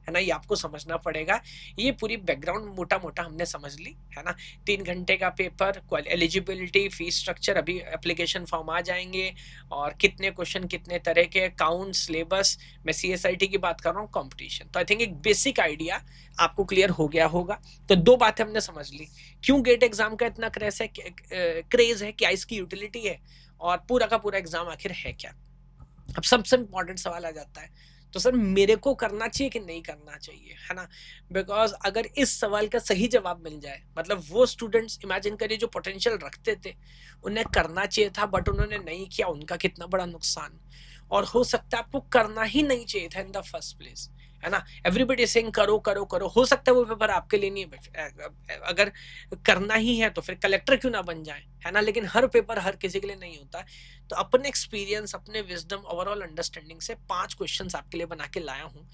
है ना, ये आपको समझना पड़ेगा। ये पूरी बैकग्राउंड मोटा मोटा हमने समझ ली, है ना। 3 घंटे का पेपर, एलिजिबिलिटी, फीस स्ट्रक्चर, अभी एप्लीकेशन फॉर्म आ जाएंगे, और कितने क्वेश्चन कितने तरह के, काउंट, सिलेबस, मैं सीएसआईटी की बात कर रहा हूँ, कंपटीशन। तो आई थिंक एक बेसिक आइडिया आपको क्लियर हो गया होगा। तो 2 बातें हमने समझ ली, क्यों गेट एग्जाम का इतना क्रेज है, क्या इसकी यूटिलिटी है, और पूरा का पूरा एग्जाम आखिर है क्या। अब सबसे इंपॉर्टेंट सवाल आ जाता है, तो सर मेरे को करना चाहिए कि नहीं करना चाहिए, है ना। बिकॉज अगर इस सवाल का सही जवाब मिल जाए, मतलब वो स्टूडेंट्स इमेजिन करिए जो पोटेंशियल रखते थे, उन्हें करना चाहिए था बट उन्होंने नहीं किया, उनका कितना बड़ा नुकसान। और हो सकता है आपको करना ही नहीं चाहिए था इन द फर्स्ट प्लेस, है ना। एवरीबडी सेइंग करो करो करो, हो सकता है वो पेपर आपके लिए नहीं है। अगर करना ही है तो फिर कलेक्टर क्यों ना बन जाए, है ना। लेकिन हर पेपर हर किसी के लिए नहीं होता। तो अपने एक्सपीरियंस, अपने विजडम, ओवरऑल अंडरस्टैंडिंग से 5 क्वेश्चंस आपके लिए बना के लाया हूँ।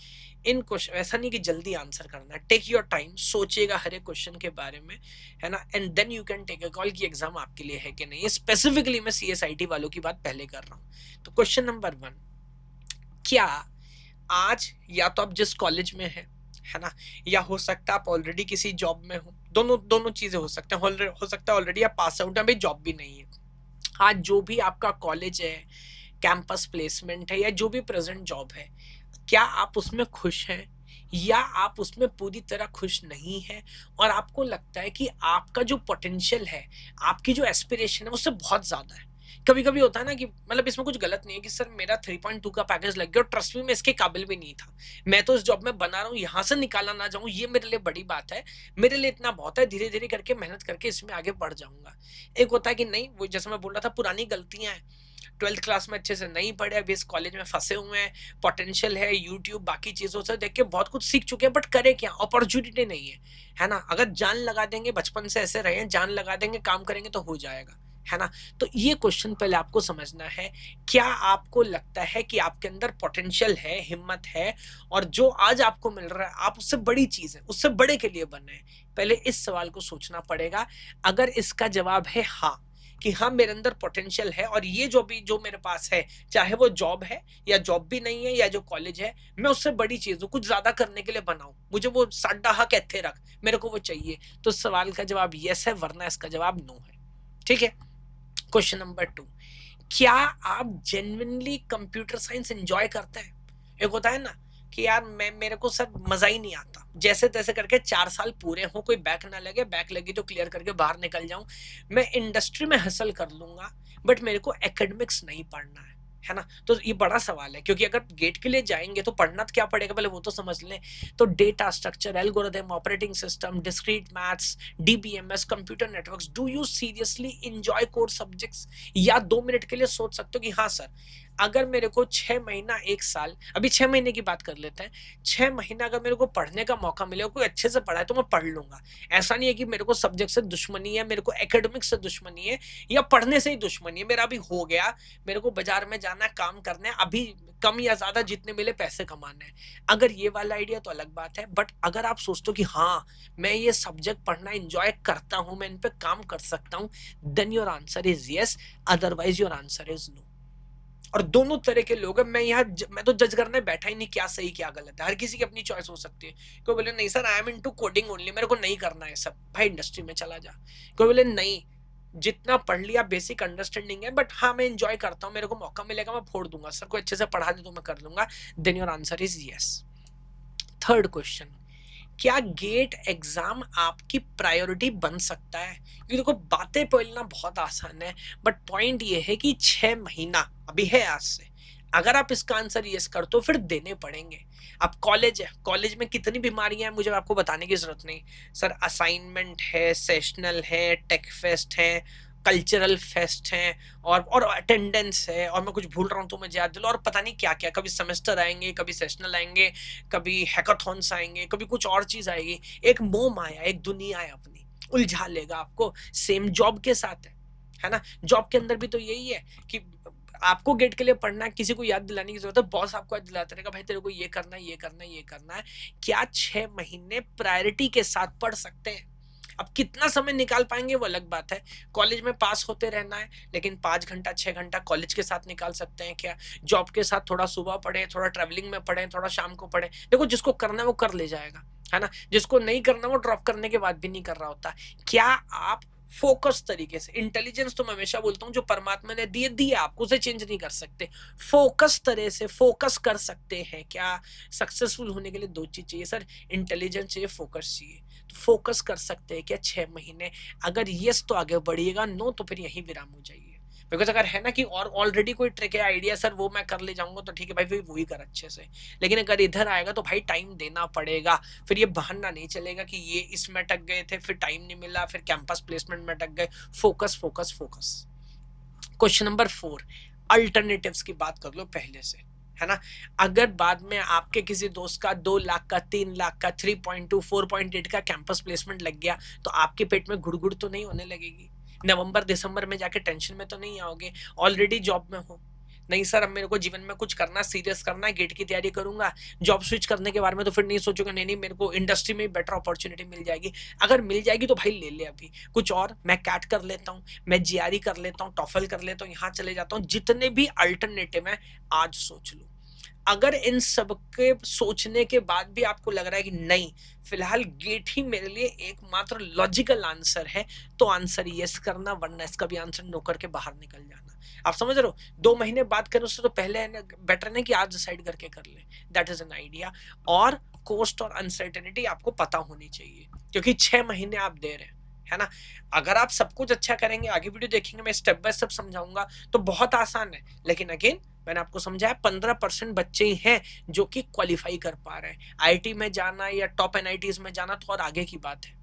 इन क्वेश्चन, ऐसा नहीं कि जल्दी आंसर करना है, टेक योर टाइम, सोचिएगा हर एक क्वेश्चन के बारे में, है ना, and then you can take a call कि एग्जाम आपके लिए है कि नहीं। स्पेसिफिकली मैं सीएसआईटी वालों की बात पहले कर रहा हूँ। तो क्वेश्चन नंबर 1, क्या आज या तो आप जिस कॉलेज में है ना, या हो सकता है आप ऑलरेडी किसी जॉब में हो, दोनों दोनों चीजें हो सकते हैं। हो सकता है ऑलरेडी आप पास आउट हैं, भाई जॉब भी नहीं है। आज जो भी आपका कॉलेज है, कैंपस प्लेसमेंट है, या जो भी प्रेजेंट जॉब है, क्या आप उसमें खुश हैं, या आप उसमें पूरी तरह खुश नहीं है, और आपको लगता है कि आपका जो पोटेंशियल है, आपकी जो एस्पिरेशन है, उससे बहुत ज्यादा है। कभी कभी होता है ना कि मतलब इसमें कुछ गलत नहीं है कि सर मेरा 3.2 का पैकेज लग गया और ट्रस्ट मी मैं इसके काबिल भी नहीं था, मैं तो इस जॉब में बना रहा हूँ, यहाँ से निकाला ना जाऊँ ये मेरे लिए बड़ी बात है, मेरे लिए इतना बहुत है, धीरे धीरे करके मेहनत करके इसमें आगे बढ़ जाऊंगा। एक होता है कि नहीं, वो जैसे मैं बोल रहा था, पुरानी गलतियां हैं, 12th क्लास में अच्छे से नहीं पढ़े, अभी इस कॉलेज में फंसे हुए हैं, पोटेंशियल है, यूट्यूब बाकी चीजों से देख के बहुत कुछ सीख चुके हैं, बट करे क्या, अपॉर्चुनिटी नहीं है ना। अगर जान लगा देंगे, बचपन से ऐसे रहे, जान लगा देंगे, काम करेंगे तो हो जाएगा, है ना। तो ये क्वेश्चन पहले आपको समझना है, क्या आपको लगता है कि आपके अंदर पोटेंशियल है, हिम्मत है, और जो आज आपको मिल रहा है आप उससे बड़ी चीज है, उससे बड़े के लिए बने हैं। पहले इस सवाल को सोचना पड़ेगा। अगर इसका जवाब है हाँ, कि हाँ मेरे अंदर पोटेंशियल है, और ये जो मेरे पास है, चाहे वो जॉब है या जॉब भी नहीं है, या जो कॉलेज है, मैं उससे बड़ी चीज हूँ, कुछ ज्यादा करने के लिए बनाऊं, मुझे वो साडा हक एथे रख, मेरे को वो चाहिए, तो सवाल का जवाब यस है, वरना इसका जवाब नो है। ठीक है। क्वेश्चन नंबर 2, क्या आप जेन्युइनली कंप्यूटर साइंस एंजॉय करते हैं। एक होता है ना कि यार मेरे को सर मजा ही नहीं आता, जैसे तैसे करके 4 साल पूरे हो, कोई बैक ना लगे, बैक लगी तो क्लियर करके बाहर निकल जाऊं, मैं इंडस्ट्री में हासिल कर लूंगा, बट मेरे को एकेडमिक्स नहीं पढ़ना है ना। तो ये बड़ा सवाल है, क्योंकि अगर गेट के लिए जाएंगे तो पढ़ना तो क्या पड़ेगा, पहले वो तो समझ लें। तो data structure, algorithm, operating system, discrete maths, DBMS, computer networks, do you seriously enjoy core subjects. या 2 मिनट के लिए सोच सकते हो कि हाँ सर, अगर मेरे को 6 महीना 1 साल, अभी 6 महीने की बात कर लेते हैं, 6 महीना अगर मेरे को पढ़ने का मौका मिले, कोई अच्छे से पढ़ाए तो मैं पढ़ लूंगा। ऐसा नहीं है कि मेरे को सब्जेक्ट से दुश्मनी है, मेरे को एकेडमिक से दुश्मनी है, या पढ़ने से ही दुश्मनी है, मेरा अभी हो गया, मेरे को बाजार में जाना है, काम करना है, अभी कम या ज्यादा जितने मिले पैसे कमाने हैं। अगर ये वाला आइडिया तो अलग बात है, बट अगर आप सोचते हो कि हाँ मैं ये सब्जेक्ट पढ़ना एंजॉय करता हूं, मैं इन पे काम कर सकता हूं, then your answer is yes, otherwise your answer is no. और दोनों तरह के लोग हैं, मैं तो जज करने बैठा ही नहीं क्या सही क्या गलत है, हर किसी की अपनी चॉइस हो सकती है। कोई बोले नहीं sir I am into coding only, मेरे को नहीं करना है सब, भाई इंडस्ट्री में चला जा। कोई बोले नहीं, जितना पढ़ लिया बेसिक अंडरस्टैंडिंग है, बट हाँ मैं एंजॉय करता हूँ, मेरे को मौका मिलेगा मैं फोड़ दूंगा, सर को अच्छे से पढ़ा दे तो मैं कर लूंगा, then your answer is yes. Third question, क्या गेट एग्जाम आपकी प्रायोरिटी बन सकता है। क्योंकि देखो बातें बोलना बहुत आसान है, बट पॉइंट ये है कि 6 महीना अभी है आज से, अगर आप इसका आंसर यस कर तो फिर देने पड़ेंगे। अब कॉलेज है, कॉलेज में कितनी बीमारियां हैं मुझे आपको बताने की जरूरत नहीं, सर असाइनमेंट है, सेशनल है, टेक फेस्ट है, कल्चरल फेस्ट हैं और अटेंडेंस है, और मैं कुछ भूल रहा हूँ तो मुझे याद दिलो, और पता नहीं क्या क्या, कभी सेमेस्टर आएंगे, कभी सेशनल आएंगे, कभी हैकाथॉन्स आएंगे, कभी कुछ और चीज आएगी। एक मोह माया, एक दुनिया है अपनी, उलझा लेगा आपको। सेम जॉब के साथ है ना। जॉब के अंदर भी तो यही है कि आपको गेट के लिए पढ़ना है, किसी को याद दिलाने की जरूरत है, बॉस आपको याद दिलाता रहेगा भाई तेरे को ये करना है, ये करना है, ये करना है। क्या 6 महीने प्रायोरिटी के साथ पढ़ सकते हैं? अब कितना समय निकाल पाएंगे वो अलग बात है। कॉलेज में पास होते रहना है, लेकिन 5 घंटा 6 घंटा कॉलेज के साथ निकाल सकते हैं क्या? जॉब के साथ थोड़ा सुबह पढ़े, थोड़ा ट्रैवलिंग में पढ़े, थोड़ा शाम को पढ़े। देखो जिसको करना है वो कर ले जाएगा, है ना। जिसको नहीं करना वो ड्रॉप करने के बाद भी नहीं कर रहा होता। क्या आप फोकस तरीके से, इंटेलिजेंस तो मैं हमेशा बोलता हूँ जो परमात्मा ने दी है आपको, उसे चेंज नहीं कर सकते। फोकस तरह से फोकस कर सकते हैं क्या? सक्सेसफुल होने के लिए 2 चीज चाहिए सर, इंटेलिजेंस चाहिए, फोकस चाहिए। तो फोकस कर सकते हैं क्या 6 महीने? अगर यस तो आगे बढ़िएगा, नो तो फिर यहीं विराम हो जाइए। बिकॉज अगर है ना कि और ऑलरेडी कोई ट्रिक है, आइडिया सर वो मैं कर ले जाऊंगा, तो ठीक है भाई, फिर वही कर अच्छे से। लेकिन अगर इधर आएगा तो भाई टाइम देना पड़ेगा। फिर ये बहाना नहीं चलेगा कि ये इसमें अटक गए थे, फिर टाइम नहीं मिला, फिर कैंपस प्लेसमेंट में अटक गए। Focus focus focus. Question number 4, alternatives की बात कर लो पहले से, है ना। अगर बाद में आपके किसी दोस्त का 2 लाख का, 3 लाख का, 3.2 4.8 का कैंपस प्लेसमेंट लग गया, तो आपके पेट में गुड़गुड़ तो नहीं होने लगेगी? नवंबर दिसंबर में जाके टेंशन में तो नहीं आओगे? ऑलरेडी जॉब में हो, नहीं सर अब मेरे को जीवन में कुछ करना, सीरियस करना है, गेट की तैयारी करूंगा। जॉब स्विच करने के बारे में तो फिर नहीं सोचोगे, नहीं नहीं मेरे को इंडस्ट्री में बेटर अपॉर्चुनिटी मिल जाएगी। अगर मिल जाएगी तो भाई ले ले अभी कुछ और, मैं कैट कर लेता हूँ, मैं जीआरई कर लेता हूँ, टॉफल कर लेता हूँ, यहाँ चले जाता हूँ। जितने भी अल्टरनेटिव है आज सोच लो। अगर इन सब के सोचने के बाद भी आपको लग रहा है कि नहीं फिलहाल गेट ही मेरे लिए एकमात्र लॉजिकल आंसर है, तो आंसर यस करना, वरना इसका भी आंसर नो करके बाहर निकल जाना। आप समझ रहे हो? 2 महीने बात करें उससे तो पहले है ना, बेटर है कि आज डिसाइड करके कर ले। That is an idea. और कोस्ट और अनसर्टेनिटी आपको पता होनी चाहिए, क्योंकि 6 महीने आप दे रहे हैं, है ना। अगर आप सब कुछ अच्छा करेंगे, आगे वीडियो देखेंगे, मैं स्टेप बाय स्टेप समझाऊंगा, तो बहुत आसान है। लेकिन अगेन मैंने आपको समझाया 15% बच्चे ही हैं जो कि क्वालिफाई कर पा रहे हैं। आईटी में जाना या टॉप एनआईटीज में जाना तो और आगे की बात है।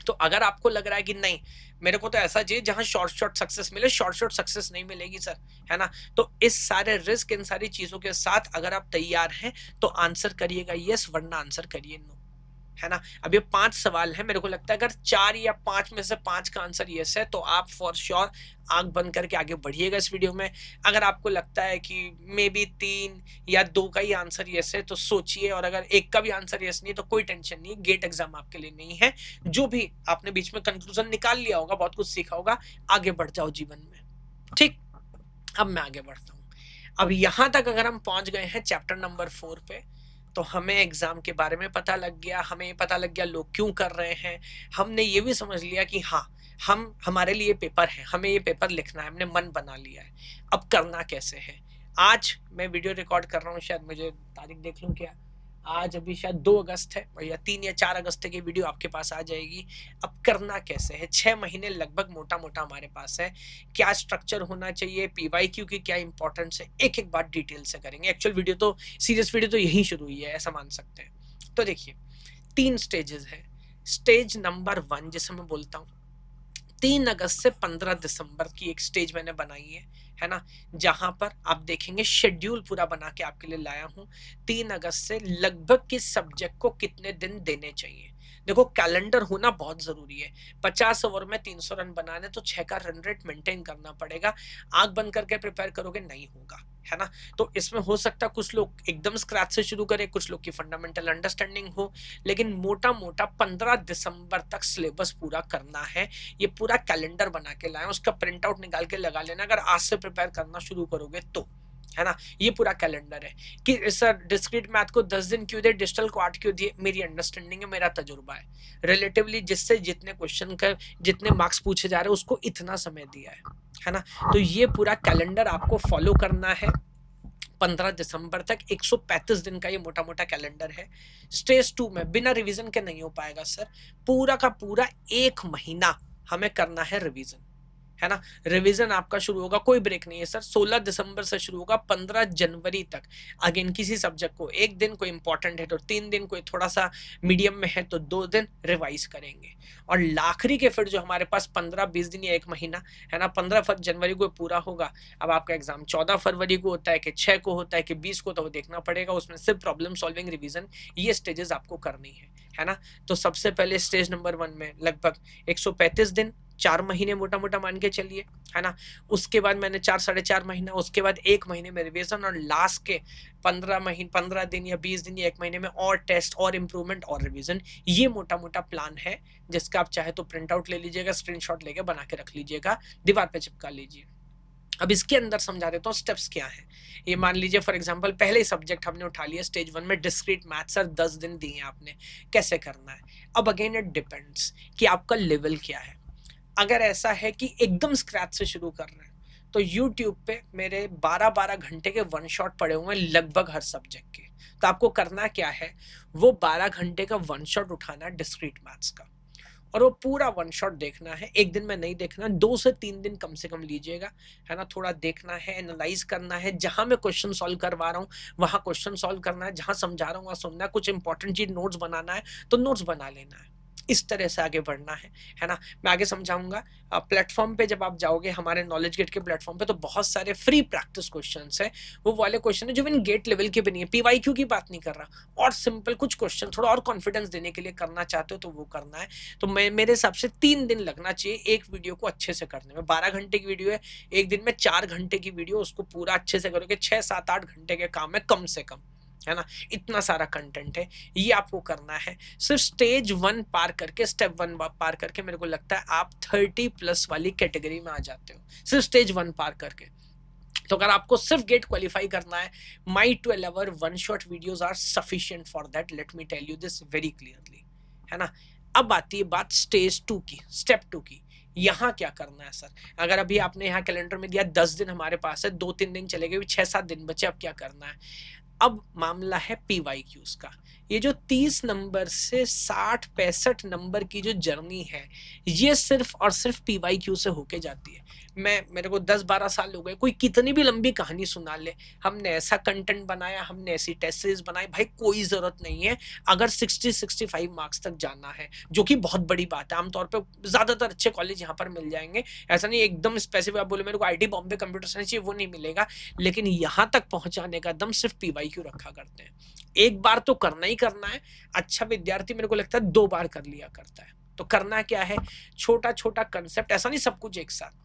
तो अगर आपको लग रहा है कि नहीं मेरे को तो ऐसा चाहिए जहां शॉर्ट सक्सेस मिले, शॉर्ट सक्सेस नहीं मिलेगी सर, है ना। तो इस सारे रिस्क, इन सारी चीजों के साथ अगर आप तैयार हैं तो आंसर करिएगा यस, वरना आंसर करिए नो, है ना। अब ये 5 सवाल है, मेरे को लगता है अगर 4 या 5 में से 5 का आंसर यस है तो आप फॉर श्योर आंख बंद करके आगे बढ़िएगा इस वीडियो में। अगर आपको लगता है कि मे बी 3 या 2 का ही आंसर यस है तो सोचिए, और अगर एक का भी आंसर यस नहीं तो कोई टेंशन नहीं, गेट एग्जाम आपके लिए नहीं है। जो भी आपने बीच में कंक्लूजन निकाल लिया होगा, बहुत कुछ सीखा होगा, आगे बढ़ जाओ जीवन में। ठीक, अब मैं आगे बढ़ता हूँ। अब यहां तक अगर हम पहुंच गए हैं चैप्टर नंबर 4 पे, तो हमें एग्जाम के बारे में पता लग गया, हमें पता लग गया लोग क्यों कर रहे हैं। हमने ये भी समझ लिया कि हाँ हमारे लिए पेपर है, हमें ये पेपर लिखना है, हमने मन बना लिया है। अब करना कैसे है? आज मैं वीडियो रिकॉर्ड कर रहा हूँ, शायद मुझे तारीख देख लूं क्या, आज अभी शायद 2 अगस्त है, और या 3 या 4 अगस्त की वीडियो आपके पास आ जाएगी। अब करना कैसे है? 6 महीने लगभग मोटा मोटा हमारे पास है। क्या स्ट्रक्चर होना चाहिए, पीवाईक्यू की क्या इंपॉर्टेंस है, एक एक बात डिटेल से करेंगे। एक्चुअल वीडियो तो, सीरियस वीडियो तो यही शुरू हुई है, ऐसा मान सकते हैं। तो देखिए 3 स्टेजेस है। स्टेज नंबर 1 जिसे मैं बोलता हूँ 3 अगस्त से 15 दिसंबर की एक स्टेज मैंने बनाई है ना, जहां पर आप देखेंगे शेड्यूल पूरा बना के आपके लिए लाया हूं। 3 अगस्त से लगभग किस सब्जेक्ट को कितने दिन देने चाहिए। देखो कैलेंडर होना बहुत जरूरी है। 50 ओवर में 300 रन बनाने तो 6 का रन रेट मेंटेन करना पड़ेगा। आंख बंद करके प्रिपेयर करोगे नहीं होगा, है ना। तो इसमें हो सकता है कुछ लोग एकदम स्क्रैच से शुरू करें, कुछ लोग की फंडामेंटल अंडरस्टैंडिंग हो, लेकिन मोटा मोटा 15 दिसंबर तक सिलेबस पूरा करना है। ये पूरा कैलेंडर बना के लाए, उसका प्रिंट आउट निकाल के लगा लेना अगर आज से प्रिपेयर करना शुरू करोगे तो, है ना। ये पूरा कैलेंडर है कि सर डिस्क्रीट मैथ को 10 दिन क्यों दे, डिजिटल को 8 क्यों दिए। मेरी अंडरस्टैंडिंग है, मेरा तजुर्बा है, रिलेटिवली जिससे जितने क्वेश्चन का जितने मार्क्स पूछे जा रहे हैं उसको इतना समय दिया है ना। तो ये पूरा कैलेंडर आपको फॉलो करना है। 15 दिसंबर तक 135 दिन का ये मोटा मोटा कैलेंडर है। स्टेज 2 में बिना रिवीजन के नहीं हो पाएगा सर, पूरा का पूरा 1 महीना हमें करना है रिवीजन, है ना। रिवीजन आपका शुरू होगा, कोई ब्रेक नहीं है सर, 16 दिसंबर से शुरू होगा 15 जनवरी तक। अगेन किसी सब्जेक्ट को एक दिन, कोई इंपॉर्टेंट है तो 3 दिन, कोई थोड़ा सा मीडियम में है तो 2 दिन रिवाइज करेंगे। और आखिरी के फिर जो हमारे पास 15-20 दिन या एक महीना है ना, 15 जनवरी को पूरा होगा। अब आपका एग्जाम 14 फरवरी को होता है कि 6 को होता है कि 20 को, तो वो देखना पड़ेगा। उसमें सिर्फ प्रॉब्लम सॉल्विंग, रिवीजन, ये स्टेजेस आपको करनी है ना। तो सबसे पहले स्टेज नंबर 1 में लगभग 135 दिन, 4 महीने मोटा मोटा मान के चलिए, है ना। उसके बाद मैंने 4-4.5 महीना, उसके बाद 1 महीने में रिवीजन, और लास्ट के 15 दिन या 20 दिन या 1 महीने में और टेस्ट और इम्प्रूवमेंट और रिवीजन। ये मोटा मोटा प्लान है, जिसका आप चाहे तो प्रिंट आउट ले लीजिएगा, स्क्रीनशॉट लेके बना के रख लीजिएगा, दीवार पे चिपका लीजिए। अब इसके अंदर समझा देता हूँ स्टेप्स क्या है। ये मान लीजिए फॉर एग्जांपल पहले ही सब्जेक्ट हमने उठा लिया स्टेज 1 में, डिस्क्रीट मैथ्स, सर 10 दिन दिए आपने, कैसे करना है। अब अगेन इट डिपेंड्स कि आपका लेवल क्या है। अगर ऐसा है कि एकदम स्क्रैच से शुरू कर रहे हैं, तो YouTube पे मेरे 12-12 घंटे के वन शॉट पड़े हुए हैं लगभग हर सब्जेक्ट के। तो आपको करना क्या है, वो 12 घंटे का वन शॉट उठाना है डिस्क्रीट मैथ्स का, और वो पूरा वन शॉट देखना है। एक दिन में नहीं देखना, 2 से 3 दिन कम से कम लीजिएगा, है ना। थोड़ा देखना है, एनालाइज करना है, जहां मैं क्वेश्चन सॉल्व करवा रहा हूँ वहां क्वेश्चन सॉल्व करना है, जहां समझा रहा हूँ वहां सुनना है, कुछ इंपॉर्टेंट चीज नोट्स बनाना है तो नोट्स बना लेना है। इस तरह से आगे बढ़ना है ना। मैं आगे समझाऊंगा। प्लेटफॉर्म पे जब आप जाओगे हमारे नॉलेज गेट के प्लेटफॉर्म पे, तो बहुत सारे फ्री प्रैक्टिस क्वेश्चंस है, वो वाले क्वेश्चन है जो इन गेट लेवल के भी नहीं है, पीवाईक्यू की बात नहीं कर रहा, और सिंपल कुछ क्वेश्चन थोड़ा और कॉन्फिडेंस देने के लिए करना चाहते हो तो वो करना है। तो मेरे हिसाब से 3 दिन लगना चाहिए एक वीडियो को अच्छे से करने में। 12 घंटे की वीडियो है, एक दिन में 4 घंटे की वीडियो, उसको पूरा अच्छे से करोगे 6-7-8 घंटे के काम है कम से कम, है ना। इतना सारा कंटेंट है, ये आपको करना है। सिर्फ स्टेज 1 पार करके, स्टेप 1 पार करके मेरे को लगता है आप 30+ वाली कैटेगरी में आ जाते हो, सिर्फ स्टेज 1 पार करके। तो अगर आपको सिर्फ गेट क्वालिफाई करना है, my 12 hour one shot videos are sufficient for that, let me tell you this very clearly, है ना। अब आती है बात स्टेज 2 की, स्टेप 2 की। यहाँ क्या करना है सर, अगर अभी आपने यहाँ कैलेंडर में दिया 10 दिन हमारे पास है, 2-3 दिन चले गए, 6-7 दिन बचे, अब क्या करना है। अब मामला है पीवाईक्यूज का। ये जो 30 नंबर से 60-65 नंबर की जो जर्नी है, ये सिर्फ और सिर्फ पीवाईक्यू से होके जाती है। मेरे को 10-12 साल हो गए, कोई कितनी भी लंबी कहानी सुना ले, हमने ऐसा कंटेंट बनाया, हमने ऐसी टेस्ट सीरीज बनाई, भाई कोई जरूरत नहीं है। अगर 60-65 मार्क्स तक जाना है, जो कि बहुत बड़ी बात है, आमतौर पे ज्यादातर अच्छे कॉलेज यहाँ पर मिल जाएंगे, ऐसा नहीं एकदम स्पेसिफिक आप बोले मेरे को आईटी बॉम्बे कंप्यूटर साइंस चाहिए, वो नहीं मिलेगा। लेकिन यहाँ तक पहुंचाने का दम सिर्फ पीवाईक्यू रखा करते हैं। एक बार तो करना ही करना है। अच्छा विद्यार्थी मेरे को लगता है 2 बार कर लिया करता है। तो करना क्या है, छोटा छोटा कंसेप्ट, ऐसा नहीं सब कुछ एक साथ,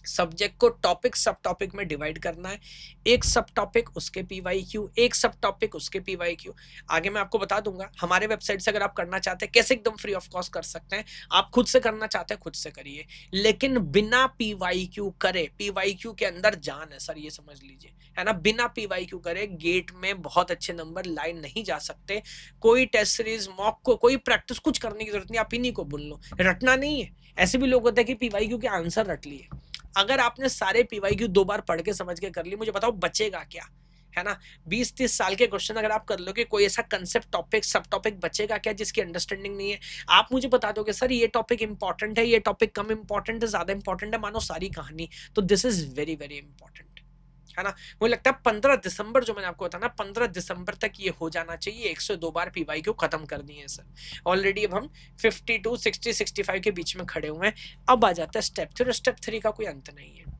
सब्जेक्ट को टॉपिक सब टॉपिक में डिवाइड करना है। एक सब टॉपिक उसके पीवाईक्यू, एक सब टॉपिक उसके पीवाईक्यू। आगे मैं आपको बता दूंगा हमारे वेबसाइट से, अगर आप करना चाहते हैं कैसे एकदम फ्री ऑफ कॉस्ट कर सकते हैं। आप खुद से करना चाहते हैं खुद से करिए, लेकिन बिना पीवाईक्यू करे, पीवाईक्यू के अंदर जान है सर, ये समझ लीजिए, है ना। बिना पीवाईक्यू करे गेट में बहुत अच्छे नंबर लाइन नहीं जा सकते। कोई टेस्ट सीरीज, मॉक को, कोई प्रैक्टिस कुछ करने की जरूरत नहीं, आप इन्हीं को बोल लो, रटना नहीं है। ऐसे भी लोग होते हैं कि पीवाईक्यू के आंसर रट लिए। अगर आपने सारे पीवाईक्यू 2 बार पढ़ के समझ के कर ली, मुझे बताओ बचेगा क्या, है ना। 20-30 साल के क्वेश्चन अगर आप कर लोगे, कोई ऐसा कंसेप्ट, टॉपिक, सब टॉपिक बचेगा क्या जिसकी अंडरस्टैंडिंग नहीं है। आप मुझे बता दोगे सर ये टॉपिक इंपॉर्टेंट है, ये टॉपिक कम इंपॉर्टेंट है, ज्यादा इंपॉर्टेंट है, मानो सारी कहानी। तो this is very very important, है ना। मुझे लगता है 15 दिसंबर, जो मैंने आपको बताया ना, 15 दिसंबर तक ये हो जाना चाहिए। 102 बार पीवाईक्यू खत्म कर दिए सर ऑलरेडी। अब हम 52, 60, 65 के बीच में खड़े हुए हैं। अब आ जाता है स्टेप 3। स्टेप 3 का कोई अंत नहीं है।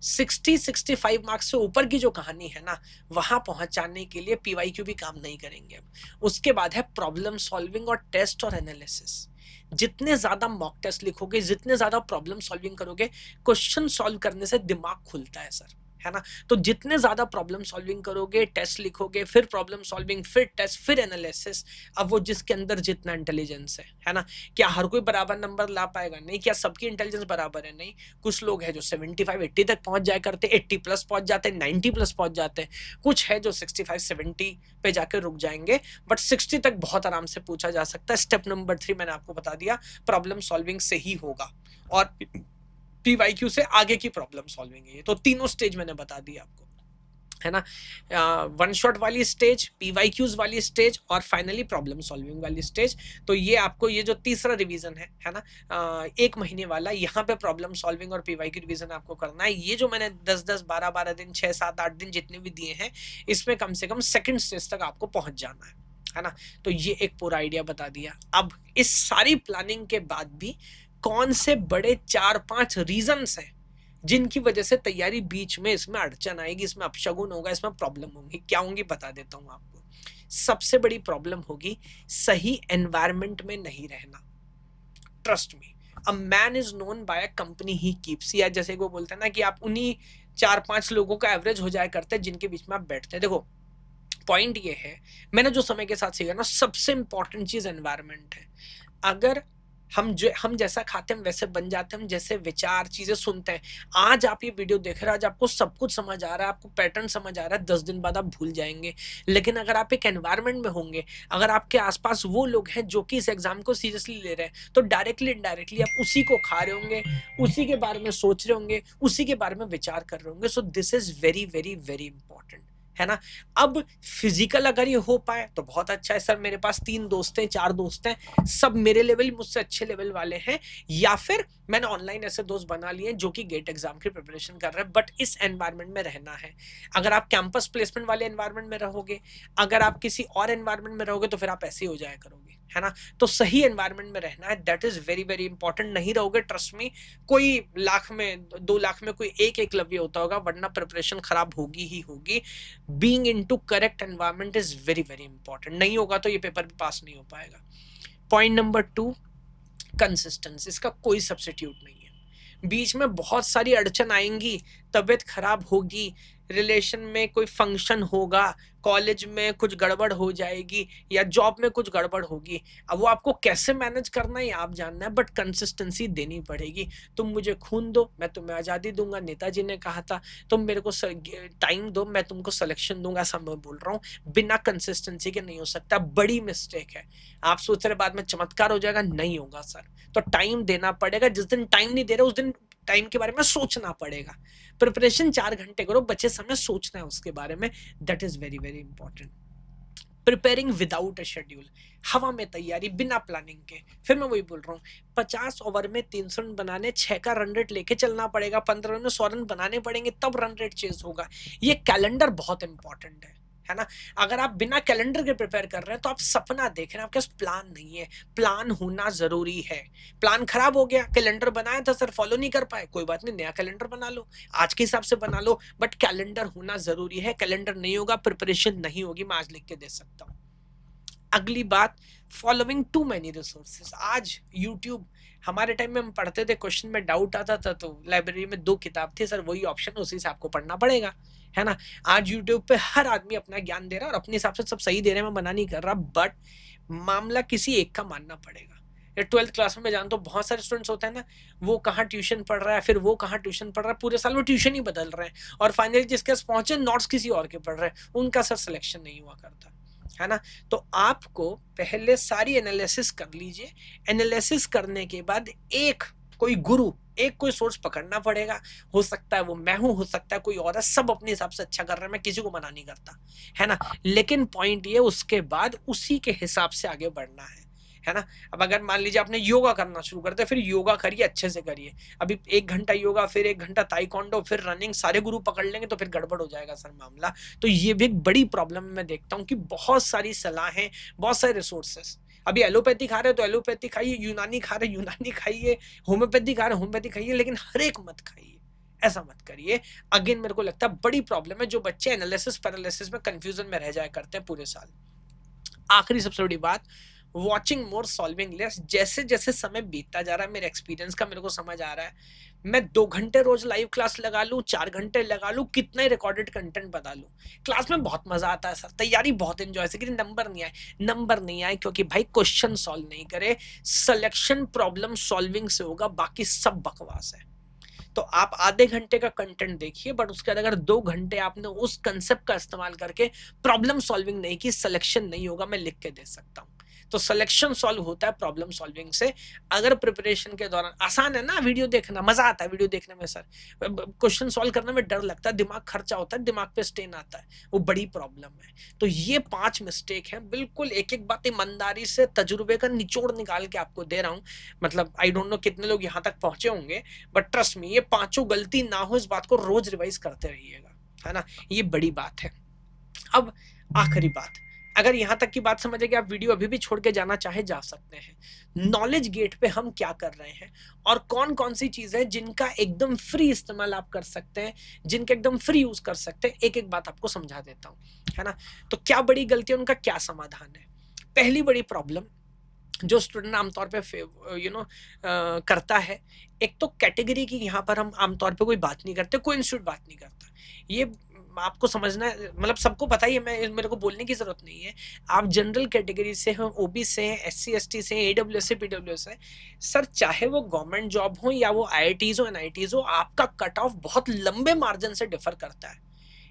60-65 मार्क्स से ऊपर की जो कहानी है ना, वहां पहुंचाने के लिए पीवाईक्यू भी काम नहीं करेंगे। अब उसके बाद है प्रॉब्लम सॉल्विंग और टेस्ट और एनालिसिस। जितने ज्यादा मॉक टेस्ट लिखोगे, जितने ज्यादा प्रॉब्लम सॉल्विंग करोगे, क्वेश्चन सॉल्व करने से दिमाग खुलता है सर, है ना। तो जितने ज्यादा प्रॉब्लम सॉल्विंग करोगे, टेस्ट लिखोगे, फिर प्रॉब्लम सॉल्विंग, फिर टेस्ट, फिर एनालिसिस, अब वो जिसके अंदर जितना इंटेलिजेंस है ना। क्या हर कोई बराबर नंबर ला पाएगा? नहीं। क्या सबकी इंटेलिजेंस बराबर है? नहीं। कुछ लोग हैं जो 75-80 तक पहुंच जाए करते, 80+ पहुंच जाते, 90+ पहुंच जाते। कुछ है जो 65-70 पे जाकर रुक जाएंगे, बट 60 तक बहुत आराम से पूछा जा सकता है। स्टेप नंबर 3 मैंने आपको बता दिया, प्रॉब्लम सॉल्विंग से ही होगा, और पीवाईक्यू से आगे की प्रॉब्लम सॉल्विंग है। तो तीनों स्टेज मैंने बता दिया आपको, है ना। वन शॉट वाली स्टेज, पीवाईक्यूज वाली स्टेज और फाइनली प्रॉब्लम सॉल्विंग वाली स्टेज। तो ये आपको ये जो तीसरा रिवीजन है ना, 1 महीने वाला, यहाँ पे प्रॉब्लम सॉल्विंग और पीवाईक्यू रिवीजन आपको करना है। ये जो मैंने 10-10, 12-12 दिन, 6-7-8 दिन जितने भी दिए हैं, इसमें कम से कम सेकंड स्टेज तक आपको पहुंच जाना है ना। तो ये एक पूरा आइडिया बता दिया। अब इस सारी प्लानिंग के बाद भी कौन से बड़े 4-5 रीजंस हैं जिनकी वजह से तैयारी बीच में इसमें अड़चन आएगी, इसमें अपशगुन होगा, इसमें प्रॉब्लम होंगी। क्या होंगी बता देता हूं आपको। सबसे बड़ी प्रॉब्लम होगी सही एनवायरनमेंट में नहीं रहना। Trust me, a man is known by a company he keeps. या जैसे वो बोलते हैं ना कि आप उन्हीं 4-5 लोगों का एवरेज हो जाया करते हैं जिनके बीच में आप बैठते हैं। देखो पॉइंट ये है, मैंने जो समय के साथ सीखा ना, सबसे इंपॉर्टेंट चीज एनवायरनमेंट है। अगर हम जैसा खाते हैं वैसे बन जाते हैं, हम जैसे विचार चीजें सुनते हैं। आज आप ये वीडियो देख रहे हैं, आज आपको सब कुछ समझ आ रहा है, आपको पैटर्न समझ आ रहा है, 10 दिन बाद आप भूल जाएंगे। लेकिन अगर आप एक एनवायरनमेंट में होंगे, अगर आपके आसपास वो लोग हैं जो कि इस एग्जाम को सीरियसली ले रहे हैं, तो डायरेक्टली इनडायरेक्टली आप उसी को खा रहे होंगे, उसी के बारे में सोच रहे होंगे, उसी के बारे में विचार कर रहे होंगे। So this is very very very important, है ना। अब फिजिकल अगर ये हो पाए तो बहुत अच्छा है। सर मेरे पास 3 दोस्त हैं, 4 दोस्त हैं, सब मेरे लेवल, मुझसे अच्छे लेवल वाले हैं, या फिर मैंने ऑनलाइन ऐसे दोस्त बना लिए जो कि गेट एग्जाम की प्रिपरेशन कर रहे हैं, बट इस एनवायरनमेंट में रहना है। अगर आप कैंपस प्लेसमेंट वाले एनवायरनमेंट में रहोगे, अगर आप किसी और एनवायरनमेंट में रहोगे, तो फिर आप ऐसे ही हो जाया करोगे, है ना। तो सही एनवायरनमेंट में रहना है, that is very very important. नहीं रहोगे, ट्रस्ट मी, कोई लाख में 2 लाख में कोई एक एकलव्य होता होगा, वरना प्रिपरेशन खराब होगी ही होगी। Being into correct environment is very very important. नहीं होगा तो ये पेपर भी पास नहीं हो पाएगा। Point number 2, consistency. इसका कोई सब्स्टिट्यूट नहीं है। बीच में बहुत सारी अड़चन आएंगी, तबीयत खराब होगी, रिलेशन में कोई फंक्शन होगा, कॉलेज में कुछ गड़बड़ हो जाएगी, या जॉब में कुछ गड़बड़ होगी। अब वो आपको कैसे मैनेज करना है आप जानना है, बट कंसिस्टेंसी देनी पड़ेगी। तुम मुझे खून दो, मैं तुम्हें आज़ादी दूंगा, नेताजी ने कहा था। तुम मेरे को टाइम दो, मैं तुमको सिलेक्शन दूंगा, ऐसा मैं बोल रहा हूँ। बिना कंसिस्टेंसी के नहीं हो सकता, बड़ी मिस्टेक है। आप सोच रहे बाद में चमत्कार हो जाएगा, नहीं होगा सर। तो टाइम देना पड़ेगा। जिस दिन टाइम नहीं दे रहे उस दिन टाइम के बारे में सोचना पड़ेगा। प्रिपरेशन 4 घंटे करो, बचे समय सोचना है उसके बारे में, that is very very important. Preparing without a schedule, हवा में तैयारी, बिना प्लानिंग के। फिर मैं वही बोल रहा हूँ, 50 ओवर में 300 रन बनाने 6 का रन रेट लेके चलना पड़ेगा, 15 में 100 रन बनाने पड़ेंगे, तब रन रेट चेंज होगा। ये कैलेंडर बहुत इंपॉर्टेंट है ना। अगर आप बिना कैलेंडर के प्रिपेयर कर रहे हैं तो आप सपना देख रहे हैं, आपके पास प्लान नहीं है। प्लान होना जरूरी है। प्लान खराब हो गया, कैलेंडर बनाया था सर, फॉलो नहीं कर पाए, कोई बात नहीं, नया कैलेंडर बना लो, आज के हिसाब से बना लो, बट कैलेंडर होना जरूरी है। कैलेंडर नहीं होगा, प्रिपरेशन नहीं होगी, मैं आज लिख के दे सकता हूँ। अगली बात, फॉलोइंग टू मेनी रिसोर्सेज। आज यूट्यूब, हमारे टाइम में हम पढ़ते थे, क्वेश्चन में डाउट आता था तो लाइब्रेरी में 2 किताब थी सर, वही ऑप्शन, उसी से आपको पढ़ना पड़ेगा, है ना। आज यूट्यूब पे हर आदमी अपना ज्ञान दे रहा है और अपने हिसाब से सब सही दे रहे हैं, मैं मना नहीं कर रहा, बट मामला किसी एक का मानना पड़ेगा। 12th क्लास में जानता हूँ बहुत सारे स्टूडेंट्स होते हैं ना, वो कहाँ ट्यूशन पढ़ रहा है, फिर वो कहाँ ट्यूशन पढ़ रहा है, पूरे साल वो ट्यूशन ही बदल रहे हैं, और फाइनली जिसके पास पहुंचे नोट्स किसी और के पढ़ रहे हैं, उनका सर सिलेक्शन नहीं हुआ करता, है ना। तो आपको पहले सारी एनालिसिस कर लीजिए। एनालिसिस करने के बाद एक कोई गुरु, एक कोई सोर्स पकड़ना पड़ेगा। हो सकता है वो मैं हूं, हो सकता है कोई और है, सब अपने हिसाब से अच्छा कर रहे हैं, मैं किसी को मना नहीं करता, है ना। लेकिन पॉइंट ये, उसके बाद उसी के हिसाब से आगे बढ़ना है ना। अब अगर मान लीजिए आपने योगा करना शुरू कर दिया, फिर योगा करिए, अच्छे से करिए। अभी 1 घंटा योगा, फिर 1 घंटा ताइक्वांडो, फिर रनिंग, सारे गुरु पकड़ लेंगे तो फिर गड़बड़ हो जाएगा सर मामला। तो ये भी एक बड़ी प्रॉब्लम मैं देखता हूँ कि बहुत सारी सलाहें, बहुत सारे रिसोर्सेस। अभी एलोपैथी खा रहे हो तो एलोपैथी खाइए, यूनानी खा रहे यूनानी खाइए, होम्योपैथी खा रहे होम्योपैथी खाइए, लेकिन हर एक मत खाइए, ऐसा मत करिए। अगेन मेरे को लगता है बड़ी प्रॉब्लम है जो बच्चे एनालिसिस पैरालिसिस में कंफ्यूजन में रह जाया करते हैं पूरे साल। आखिरी सबसे बड़ी बात, वॉचिंग मोर सॉल्विंग लेस। जैसे जैसे समय बीतता जा रहा है, मेरे एक्सपीरियंस का मेरे को समझ आ रहा है, मैं 2 घंटे रोज लाइव क्लास लगा लूं, 4 घंटे लगा लूं, कितना ही रिकॉर्डेड कंटेंट बता लूं, क्लास में बहुत मजा आता है सर, तैयारी बहुत एंजॉय से, लेकिन नंबर नहीं आए। नंबर नहीं आए क्योंकि भाई क्वेश्चन सॉल्व नहीं करे, सिलेक्शन प्रॉब्लम सॉल्विंग से होगा, बाकी सब बकवास है। तो आप आधे घंटे का कंटेंट देखिए, बट उसके बाद अगर 2 घंटे आपने उस कंसेप्ट का इस्तेमाल करके प्रॉब्लम सॉल्विंग नहीं की, सिलेक्शन नहीं होगा, मैं लिख के दे सकता हूँ। तो सिलेक्शन सॉल्व होता है प्रॉब्लम सॉल्विंग से। अगर प्रिपरेशन के दौरान आसान है ना वीडियो देखना, मजा आता है वीडियो देखने में सर, क्वेश्चन सॉल्व करने में डर लगता है, दिमाग खर्चा होता है, दिमाग पे स्ट्रेन आता है, वो बड़ी प्रॉब्लम है। तो ये 5 मिस्टेक है, बिल्कुल एक एक बात ईमानदारी से तजुर्बे का निचोड़ निकाल के आपको दे रहा हूं। मतलब आई डोंट नो कितने लोग यहां तक पहुंचे होंगे, बट ट्रस्ट मी, ये 5 गलती ना हो, इस बात को रोज रिवाइज करते रहिएगा, है ना, ये बड़ी बात है। अब आखिरी बात, अगर यहां तक की बात समझे कि आप वीडियो अभी भी छोड़ के जाना चाहे जा सकते हैं। नॉलेज गेट पे हम क्या कर रहे हैं और कौन कौन सी चीजें हैं जिनका एकदम फ्री इस्तेमाल आप कर सकते हैं, जिनका एकदम फ्री यूज कर सकते हैं, एक एक बात आपको समझा देता हूं, है ना। तो क्या बड़ी गलती है, उनका क्या समाधान है। पहली बड़ी प्रॉब्लम जो स्टूडेंट आमतौर पे करता है, एक तो कैटेगरी की यहाँ पर हम आमतौर पे कोई बात नहीं करते, कोई इंस्टीट्यूट बात नहीं करता, ये आपको समझना है, मतलब सबको पता ही है, मेरे को बोलने की जरूरत नहीं है। आप जनरल कैटेगरी से हैं, ओबी से हैं, SC ST से हैं, AWS से, PWS से, सर चाहे वो गवर्नमेंट जॉब हो या वो IITs हो, NITs हो, आपका कट ऑफ बहुत लंबे मार्जिन से डिफर करता है।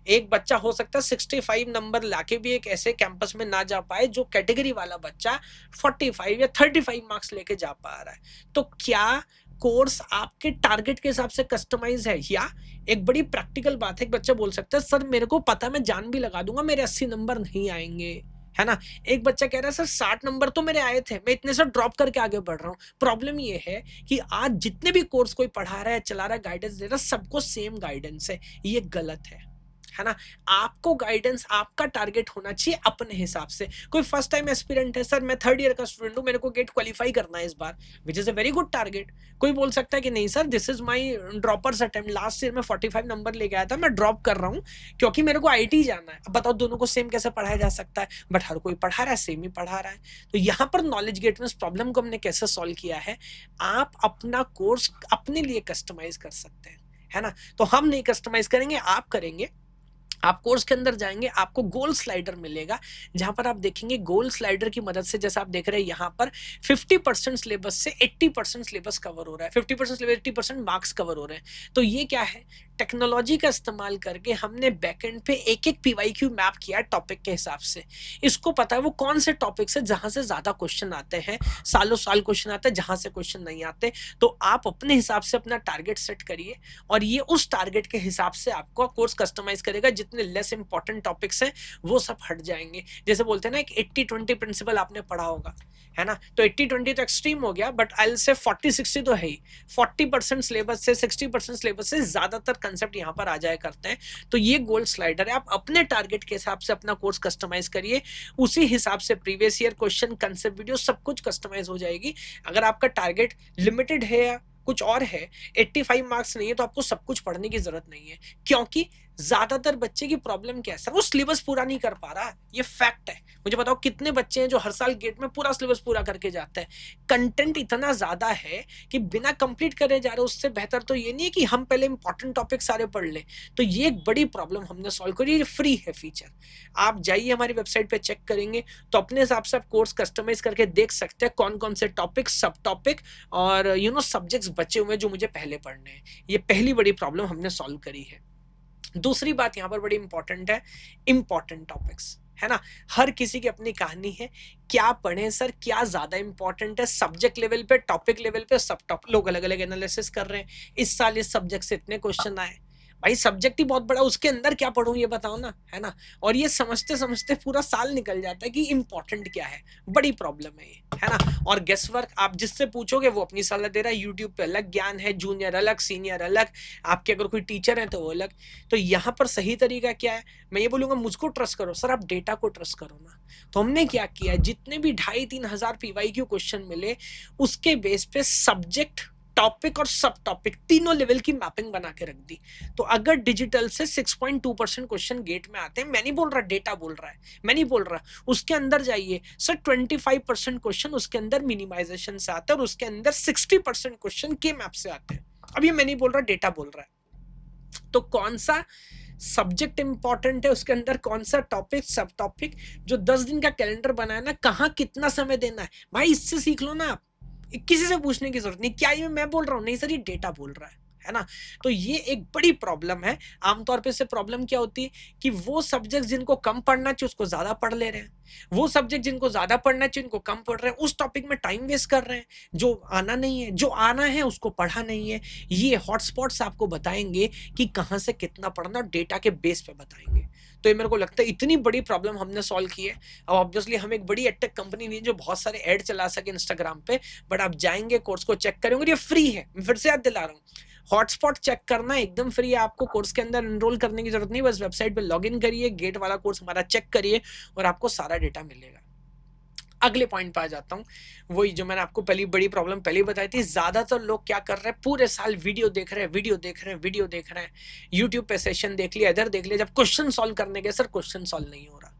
एक बच्चा हो सकता है 65 नंबर लाके भी एक ऐसे कैंपस में ना जा पाए जो कैटेगरी वाला बच्चा 45 या 35 मार्क्स लेके जा पा रहा है। तो क्या कोर्स आपके टारगेट के हिसाब से कस्टमाइज है? या एक बड़ी प्रैक्टिकल बात है, एक बच्चा बोल सकता है सर मेरे को पता, मैं जान भी लगा दूंगा, मेरे 80 नंबर नहीं आएंगे, है ना। एक बच्चा कह रहा है सर 60 नंबर तो मेरे आए थे, मैं इतने से ड्रॉप करके आगे बढ़ रहा हूँ। प्रॉब्लम ये है कि आज जितने भी कोर्स कोई पढ़ा रहा है, चला रहा है, गाइडेंस दे रहा है, सबको सेम गाइडेंस है, ये गलत है ना। आपको गाइडेंस, आपका टारगेट होना चाहिए अपने हिसाब से। कोई फर्स्ट टाइम एस्पिरेंट है, सर मैं 3rd ईयर का स्टूडेंट हूं, मेरे को गेट क्वालिफाई करना है इस बार, which is a very good target. कोई बोल सकता है कि नहीं sir this is my droppers attempt, last year में 45 नंबर लेके आया था, मैं ड्रॉप कर रहा हूँ क्योंकि मेरे को IIT जाना है। अब बताओ दोनों को सेम कैसे पढ़ाया जा सकता है? बट हर कोई पढ़ा रहा है, सेम ही पढ़ा रहा है। तो यहाँ पर नॉलेज गेट में इस प्रॉब्लम को हमने कैसे सॉल्व किया है, आप अपना कोर्स अपने लिए कस्टमाइज कर सकते हैं, है ना। तो हम नहीं कस्टमाइज करेंगे, आप करेंगे। आप कोर्स के अंदर जाएंगे, आपको गोल स्लाइडर मिलेगा, जहां पर आप देखेंगे गोल स्लाइडर की मदद से, जैसा आप देख रहे हैं यहाँ पर 50% सिलेबस से 80% सिलेबस कवर हो रहा है, 50% सिलेबस 80% मार्क्स कवर हो रहे हैं। तो ये क्या है, टेक्नोलॉजी का इस्तेमाल करके हमने बैकएंड पे एक एक PYQ मैप किया टॉपिक के हिसाब से। इसको पता है वो कौन से टॉपिक से जहां से ज्यादा क्वेश्चन आते हैं, सालों साल क्वेश्चन आते हैं, जहां से क्वेश्चन नहीं आते। तो आप अपने हिसाब से अपना टारगेट सेट करिए और ये उस टारगेट के हिसाब से आपको कोर्स कस्टमाइज करेगा। जितने लेस इंपॉर्टेंट टॉपिक्स हैं वो सब हट जाएंगे। जैसे बोलते हैं ना, एक 80-20 प्रिंसिपल आपने पढ़ा होगा, है ना। तो 80-20 तो एक्सट्रीम हो गया, बट आई विल से 40-60 तो है ही। 40% सिलेबस से 60% सिलेबस से ज्यादातर कंसेप्ट यहाँ पर आ जाया करते हैं। तो ये गोल स्लाइडर है, आप अपने टारगेट के हिसाब से अपना कोर्स कस्टमाइज करिए, उसी हिसाब से previous year question, concept video सब कुछ कस्टमाइज हो जाएगी। अगर आपका टारगेट लिमिटेड है या कुछ और है, 85 मार्क्स नहीं है, तो आपको सब कुछ पढ़ने की जरूरत नहीं है। क्योंकि ज्यादातर बच्चे की प्रॉब्लम क्या है सर, वो सिलेबस पूरा नहीं कर पा रहा, ये फैक्ट है। मुझे बताओ कितने बच्चे हैं जो हर साल गेट में पूरा सिलेबस पूरा करके जाते हैं। कंटेंट इतना ज्यादा है कि बिना कंप्लीट करे जा रहे। उससे बेहतर तो ये नहीं है कि हम पहले इंपॉर्टेंट टॉपिक सारे पढ़ लें। तो ये एक बड़ी प्रॉब्लम हमने सॉल्व करी, ये फ्री है फीचर। आप जाइए हमारी वेबसाइट पे चेक करेंगे तो अपने हिसाब से आप कोर्स कस्टमाइज करके देख सकते हैं कौन कौन से टॉपिक, सब टॉपिक और सब्जेक्ट्स बचे हुए जो मुझे पहले पढ़ने हैं। ये पहली बड़ी प्रॉब्लम हमने सॉल्व करी है। दूसरी बात यहाँ पर बड़ी इंपॉर्टेंट है, इंपॉर्टेंट टॉपिक्स, है ना। हर किसी की अपनी कहानी है, क्या पढ़ें सर, क्या ज्यादा इंपॉर्टेंट है, सब्जेक्ट लेवल पे, टॉपिक लेवल पे, सब टॉपिक लोग अलग अलग एनालिसिस कर रहे हैं। इस साल इस सब्जेक्ट से इतने क्वेश्चन आए, भाई सब्जेक्ट ही बहुत बड़ा, उसके अंदर क्या पढ़ूं ये बताओ ना, है ना। और ये समझते समझते पूरा साल निकल जाता है कि इंपॉर्टेंट क्या है। बड़ी प्रॉब्लम है ये, है ना। और गेस वर्क आप जिससे पूछोगे वो अपनी सलाह दे रहा है। यूट्यूब पे अलग ज्ञान है, जूनियर अलग, सीनियर अलग, आपके अगर कोई टीचर है तो वो अलग। तो यहाँ पर सही तरीका क्या है, मैं ये बोलूंगा मुझको ट्रस्ट करो सर, आप डेटा को ट्रस्ट करो ना। तो हमने क्या किया, जितने भी 2,500-3 हजार PYQ क्वेश्चन मिले, उसके बेस पे सब्जेक्ट, टॉपिक और सब टॉपिक तीनों लेवल की मैपिंग बना के रख दी। तो अगर डिजिटल से 6.2% क्वेश्चन गेट में आते हैं, मैं नहीं बोल रहा, डेटा बोल रहा है, मैं नहीं बोल रहा, उसके अंदर जाइए सर 25% क्वेश्चन उसके अंदर मिनिमाइजेशन से आते हैं और उसके अंदर 60% क्वेश्चन के मैप से आते हैं। अब ये मैं नहीं बोल रहा, डेटा बोल रहा है। तो कौन सा सब्जेक्ट इंपॉर्टेंट है, उसके अंदर कौन सा टॉपिक, सब टॉपिक, जो 10 दिन का कैलेंडर बनाया ना, कहाँ कितना समय देना है, भाई इससे सीख लो ना आप। किसी से पूछने की जरूरत नहीं, क्या ये मैं बोल रहा हूँ, नहीं सर ये डेटा बोल रहा है ना? तो ये एक बड़ी प्रॉब्लम है। आमतौर पे इससे प्रॉब्लम क्या होती है कि वो सब्जेक्ट जिनको कम पढ़ना चाहिए उसको ज्यादा पढ़ ले रहे हैं, वो सब्जेक्ट जिनको ज्यादा पढ़ना चाहिए उनको कम पढ़ रहे हैं, उस टॉपिक में टाइम वेस्ट कर रहे हैं, जो आना नहीं है, जो आना है उसको पढ़ा नहीं है। ये हॉटस्पॉट्स आपको बताएंगे कि कहाँ से कितना पढ़ना, डेटा के बेस पे बताएंगे। तो ये मेरे को लगता है इतनी बड़ी प्रॉब्लम हमने सॉल्व की है। अब ऑब्वियसली हम एक बड़ी एडटेक कंपनी नहीं है जो बहुत सारे एड चला सके इंस्टाग्राम पे, बट आप जाएंगे कोर्स को चेक करेंगे, ये फ्री है। मैं फिर से याद दिला रहा हूँ, हॉटस्पॉट चेक करना एकदम फ्री है, आपको कोर्स के अंदर एनरोल करने की जरूरत नहीं, बस वेबसाइट पे लॉगिन करिए, गेट वाला कोर्स हमारा चेक करिए और आपको सारा डेटा मिलेगा। अगले पॉइंट पे आ जाता हूँ, वही जो मैंने आपको पहली बड़ी प्रॉब्लम पहले बताई थी। ज्यादातर लोग क्या कर रहे हैं, पूरे साल वीडियो देख रहे हैं, वीडियो देख रहे हैं, वीडियो देख रहे हैं, यूट्यूब पे सेशन देख लिया, इधर देख लिया, जब क्वेश्चन सॉल्व करने के सर क्वेश्चन सॉल्व नहीं हो रहा।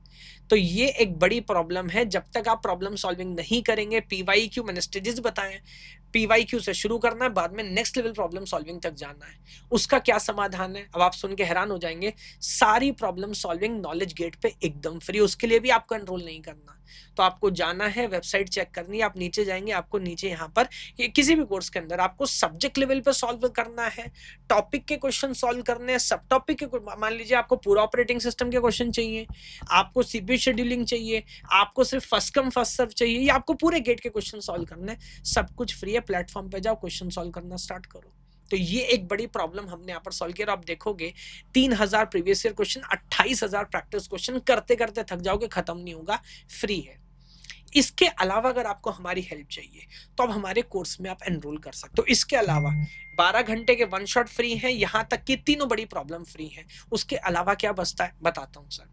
तो ये एक बड़ी प्रॉब्लम है। जब तक आप प्रॉब्लम सॉल्विंग नहीं करेंगे, पीवाईक्यू मैंने स्टेजेस बताए, पीवाईक्यू से शुरू करना है, बाद में नेक्स्ट लेवल प्रॉब्लम सॉल्विंग तक जाना है। उसका क्या समाधान है, अब आप सुन के हैरान हो जाएंगे। सारी प्रॉब्लम सॉल्विंग नॉलेज गेट पे एकदम फ्री, उसके लिए भी आपको एनरोल नहीं करना। तो आपको जाना है, वेबसाइट चेक करनी है, आप नीचे जाएंगे, आपको नीचे यहाँ पर किसी भी कोर्स के अंदर आपको सब्जेक्ट लेवल पे सॉल्व करना है, टॉपिक के क्वेश्चन सॉल्व करने हैं, सब टॉपिक के, मान लीजिए आपको पूरा ऑपरेटिंग सिस्टम के क्वेश्चन चाहिए, आपको सीपीयू शेड्यूलिंग चाहिए, आपको सिर्फ फर्स्ट कम फर्स्ट सर्व चाहिए, या आपको पूरे गेट के क्वेश्चन सॉल्व करने, सब कुछ फ्री है। प्लेटफॉर्म पे जाओ, क्वेश्चन सॉल्व करना स्टार्ट करो। तो ये एक बड़ी प्रॉब्लम हमने यहाँ पर सॉल्व किया। आप देखोगे 3000 previous year question, 28000 practice question, करते करते थक जाओगे, खत्म नहीं होगा, फ्री है। इसके अलावा अगर आपको हमारी हेल्प चाहिए तो अब हमारे कोर्स में आप एनरोल कर सकते हो। इसके अलावा 12 घंटे के वन शॉट फ्री हैं, यहां तक कि तीनों बड़ी प्रॉब्लम फ्री हैं। उसके अलावा क्या बचता है बताता हूं सर।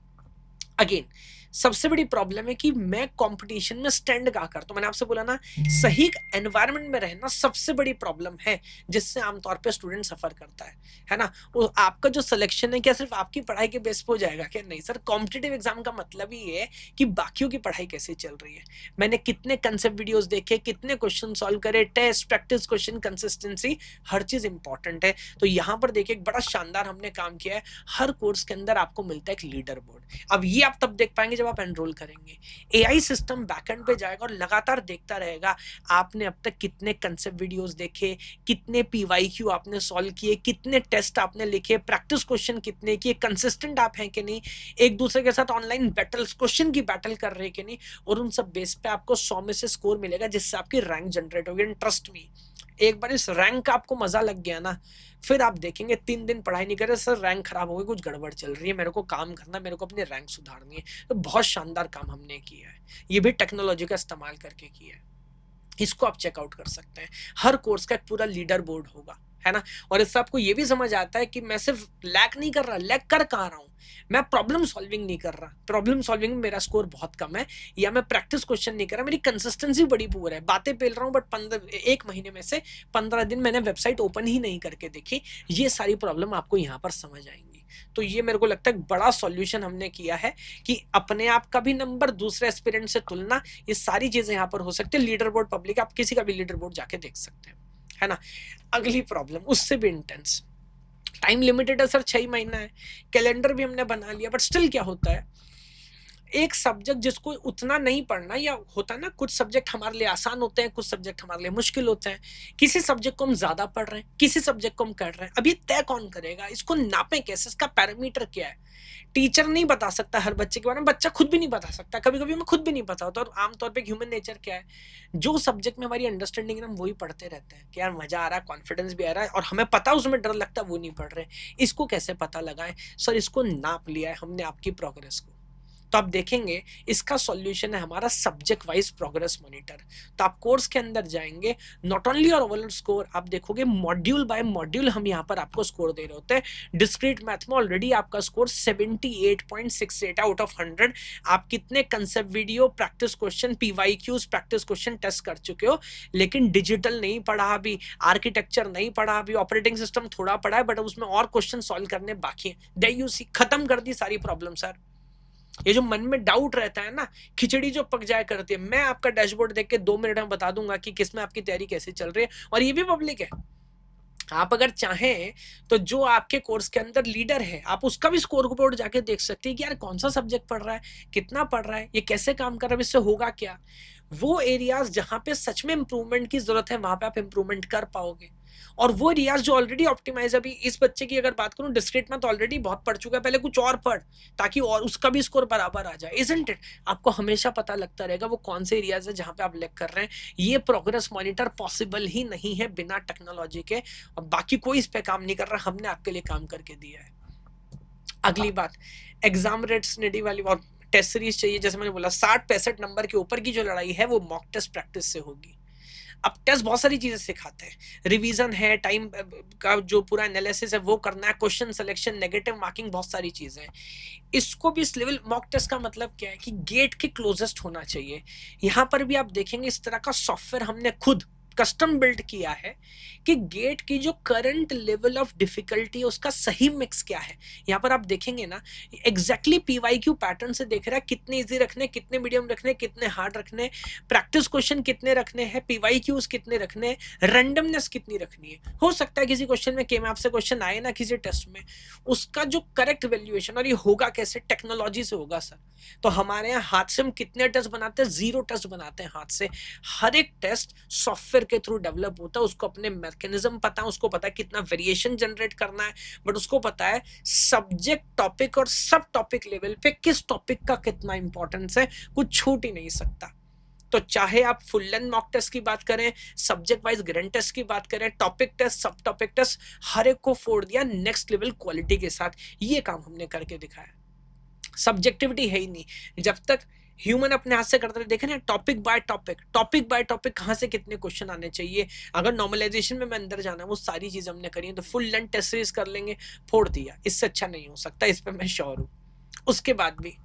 अगेन सबसे बड़ी प्रॉब्लम है कि मैं कंपटीशन में स्टैंड कहाँ करता हूं। मैंने आपसे बोला ना, सही एनवायरनमेंट में रहना सबसे बड़ी प्रॉब्लम है जिससे आमतौर पे स्टूडेंट सफर करता है ना। वो आपका जो सिलेक्शन है क्या सिर्फ आपकी पढ़ाई के बेस पे हो जाएगा क्या? नहीं सर, कॉम्पिटिटिव एग्जाम का मतलब ही है कि बाकियों की पढ़ाई कैसे चल रही है, मैंने कितने कंसेप्ट वीडियोस देखे, कितने क्वेश्चन सॉल्व करे, टेस्ट प्रैक्टिस क्वेश्चन कंसिस्टेंसी, हर चीज इंपॉर्टेंट है। तो यहाँ पर देखिए एक बड़ा शानदार हमने काम किया है। हर कोर्स के अंदर आपको मिलता है एक लीडर बोर्ड। अब ये आप तब देख पाएंगे जब आप एनरोल करेंगे। एआई सिस्टम बैकएंड पे जाएगा और लगातार देखता रहेगा आपने अब तक कितने कंसेप्ट वीडियोस देखे, कितने पीवाईक्यू आपने सॉल्व किए, कितने टेस्ट आपने लिखे, प्रैक्टिस क्वेश्चन कितने किए, कंसिस्टेंट आप हैं कि नहीं, एक दूसरे के साथ ऑनलाइन बैटल्स क्वेश्चन की बैटल कर रहे हैं कि नहीं, और उन सब बेस पे आपको 100 में से स्कोर मिलेगा जिससे आपकी रैंक जनरेट होगी। ट्रस्ट मी, एक बार इस रैंक का आपको मजा लग गया ना, फिर आप देखेंगे 3 दिन पढ़ाई नहीं करे सर रैंक खराब हो गई, कुछ गड़बड़ चल रही है, मेरे को काम करना, मेरे को अपनी रैंक सुधारनी है। तो बहुत शानदार काम हमने किया है, ये भी टेक्नोलॉजी का इस्तेमाल करके किया है। इसको आप चेकआउट कर सकते हैं। हर कोर्स का एक पूरा लीडर बोर्ड होगा, है ना। और इससे आपको ये भी समझ आता है कि मैं सिर्फ लैक नहीं कर रहा, लैक कर कहाँ रहा हूँ, मैं प्रॉब्लम सॉल्विंग नहीं कर रहा, प्रॉब्लम सॉल्विंग में मेरा स्कोर बहुत कम है, या मैं प्रैक्टिस क्वेश्चन नहीं कर रहा, मेरी कंसिस्टेंसी बड़ी पुअर है, बातें पेल रहा हूँ बट 1 महीने में से 15 दिन मैंने वेबसाइट ओपन ही नहीं करके देखी। ये सारी प्रॉब्लम आपको यहाँ पर समझ आएंगी। तो ये मेरे को लगता है बड़ा सॉल्यूशन हमने किया है कि अपने आप का भी नंबर, दूसरे एस्पिरेंट से तुलना, ये सारी चीजें यहाँ पर हो सकती है। लीडर बोर्ड पब्लिक, आप किसी का भी लीडर बोर्ड जाके देख सकते हैं, है ना। अगली प्रॉब्लम उससे भी इंटेंस, टाइम लिमिटेड है सर, 6 महीना है, कैलेंडर भी हमने बना लिया, बट स्टिल क्या होता है, एक सब्जेक्ट जिसको उतना नहीं पढ़ना, या होता है ना कुछ सब्जेक्ट हमारे लिए आसान होते हैं, कुछ सब्जेक्ट हमारे लिए मुश्किल होते हैं, किसी सब्जेक्ट को हम ज्यादा पढ़ रहे हैं, किसी सब्जेक्ट को हम कर रहे हैं, अब ये तय कौन करेगा, इसको नापें कैसे, इसका पैरामीटर क्या है? टीचर नहीं बता सकता हर बच्चे के बारे में, बच्चा खुद भी नहीं बता सकता, कभी कभी हमें खुद भी नहीं पता होता। और आमतौर पर ह्यूमन नेचर क्या है, जो सब्जेक्ट में हमारी अंडरस्टैंडिंग है हम वही पढ़ते रहते हैं कि यार मजा आ रहा है, कॉन्फिडेंस भी आ रहा है, और हमें पता उसमें डर लगता है, वो नहीं पढ़ रहे। इसको कैसे पता लगाएं सर? इसको नाप लिया है हमने आपकी प्रोग्रेस को। तो आप देखेंगे इसका सॉल्यूशन है हमारा सब्जेक्ट वाइज प्रोग्रेस मॉनिटर। तो आप कोर्स के अंदर जाएंगे, नॉट ओनली और ओवरऑल स्कोर, आप देखोगे मॉड्यूल बाय मॉड्यूल हम यहाँ पर आपको स्कोर दे रहे होते हैं। डिस्क्रीट मैथ में ऑलरेडी आपका स्कोर 78.68 आउट ऑफ 100। आप कितने concept video, practice question, PYQs, practice question test कर चुके हो, लेकिन डिजिटल नहीं पढ़ा अभी, आर्किटेक्चर नहीं पढ़ा अभी, ऑपरेटिंग सिस्टम थोड़ा पढ़ा है बट उसमें और क्वेश्चन सॉल्व करने बाकी है। देयर यू सी, खत्म कर दी सारी प्रॉब्लम सर। ये जो मन में डाउट रहता है ना, खिचड़ी जो पक जाया करती है, मैं आपका डैशबोर्ड देख के 2 मिनट में बता दूंगा कि किसमें आपकी तैयारी कैसे चल रही है, और ये भी पब्लिक है। आप अगर चाहें तो जो आपके कोर्स के अंदर लीडर है, आप उसका भी स्कोर बोर्ड जाके देख सकते हैं कि यार कौन सा सब्जेक्ट पढ़ रहा है, कितना पढ़ रहा है, ये कैसे काम कर रहा है, इससे होगा क्या। वो एरियाज जहां पे सच में इंप्रूवमेंट की जरूरत है वहां पे आप इंप्रूवमेंट कर पाओगे। और वो रियाज जो ऑलरेडी ऑप्टिमाइज, अभी इस बच्चे की अगर बात करूं डिस्क्रीट में तो ऑलरेडी बहुत पढ़ चुका है, पहले कुछ और पढ़ ताकि और उसका भी स्कोर बराबर आ जाए, इजंट इट? आपको हमेशा पता लगता रहेगा वो कौन से एरियाज है जहां पे आप लैग कर रहे हैं। ये प्रोग्रेस मॉनिटर पॉसिबल ही नहीं है बिना टेक्नोलॉजी के, और बाकी कोई इस पे काम नहीं कर रहा, हमने आपके लिए काम करके दिया है। अगली बात, एग्जाम रेट्स नेटिव वाली और टेस्ट सीरीज चाहिए, जैसे मैंने बोला 60-65 नंबर के ऊपर की जो लड़ाई है वो मॉक टेस्ट प्रैक्टिस से होगी। अब टेस्ट बहुत सारी चीजें सिखाते हैं, रिवीजन है, टाइम का जो पूरा एनालिसिस है वो करना है, क्वेश्चन सिलेक्शन, नेगेटिव मार्किंग, बहुत सारी चीजें हैं। इसको भी इस लेवल मॉक टेस्ट का मतलब क्या है कि गेट के क्लोजेस्ट होना चाहिए। यहां पर भी आप देखेंगे इस तरह का सॉफ्टवेयर हमने खुद कस्टम बिल्ड किया है कि गेट की जो करंट लेवल ऑफ डिफिकल्टी है उसका सही मिक्स क्या है। यहाँ पर आप देखेंगे ना एग्जैक्टली पीवाईक्यू पैटर्न से देख रहा है कितने इजी रखने, कितने मीडियम रखने, कितने हार्ड रखने, प्रैक्टिस क्वेश्चन कितने रखने हैं, पीवाईक्यूज कितने रखने हैं, रैंडमनेस कितनी रखनी है। हो सकता है किसी क्वेश्चन में के मैप से क्वेश्चन आए ना किसी टेस्ट में, उसका जो करेक्ट वैल्यूएशन, और ये होगा कैसे, टेक्नोलॉजी से होगा सर। तो हमारे यहाँ हाथ से हम कितने टेस्ट बनाते हैं, 0 टेस्ट बनाते हैं हाथ से। हर एक टेस्ट सॉफ्टवेयर के थ्रू डेवलप होता है, उसको अपने मैकेनिज्म पता है, उसको पता है कितना वेरिएशन जनरेट करना है, बट उसको पता है सब्जेक्ट, टॉपिक और सब टॉपिक लेवल पे किस टॉपिक का कितना इंपॉर्टेंस है, कुछ छूट ही नहीं सकता। तो चाहे आप फुल लेंथ मॉक टेस्ट की बात करें, सब्जेक्ट वाइज ग्रेड टेस्ट की बात करें, टॉपिक टेस्ट, सब टॉपिक टेस्ट, हर एक को फोड़ दिया नेक्स्ट लेवल क्वालिटी के साथ। ये काम हमने करके दिखाया। सब्जेक्टिविटी है ही नहीं जब तक ह्यूमन अपने हाथ से करते रहे। देखे ना टॉपिक बाय टॉपिक कहाँ से कितने क्वेश्चन आने चाहिए, अगर नॉर्मलाइजेशन में मैं अंदर जाना है, वो सारी चीजें हमने करी है। तो फुल लेंथ टेस्ट सीरीज कर लेंगे, फोड़ दिया, इससे अच्छा नहीं हो सकता, इस पर मैं श्योर हूँ। उसके बाद भी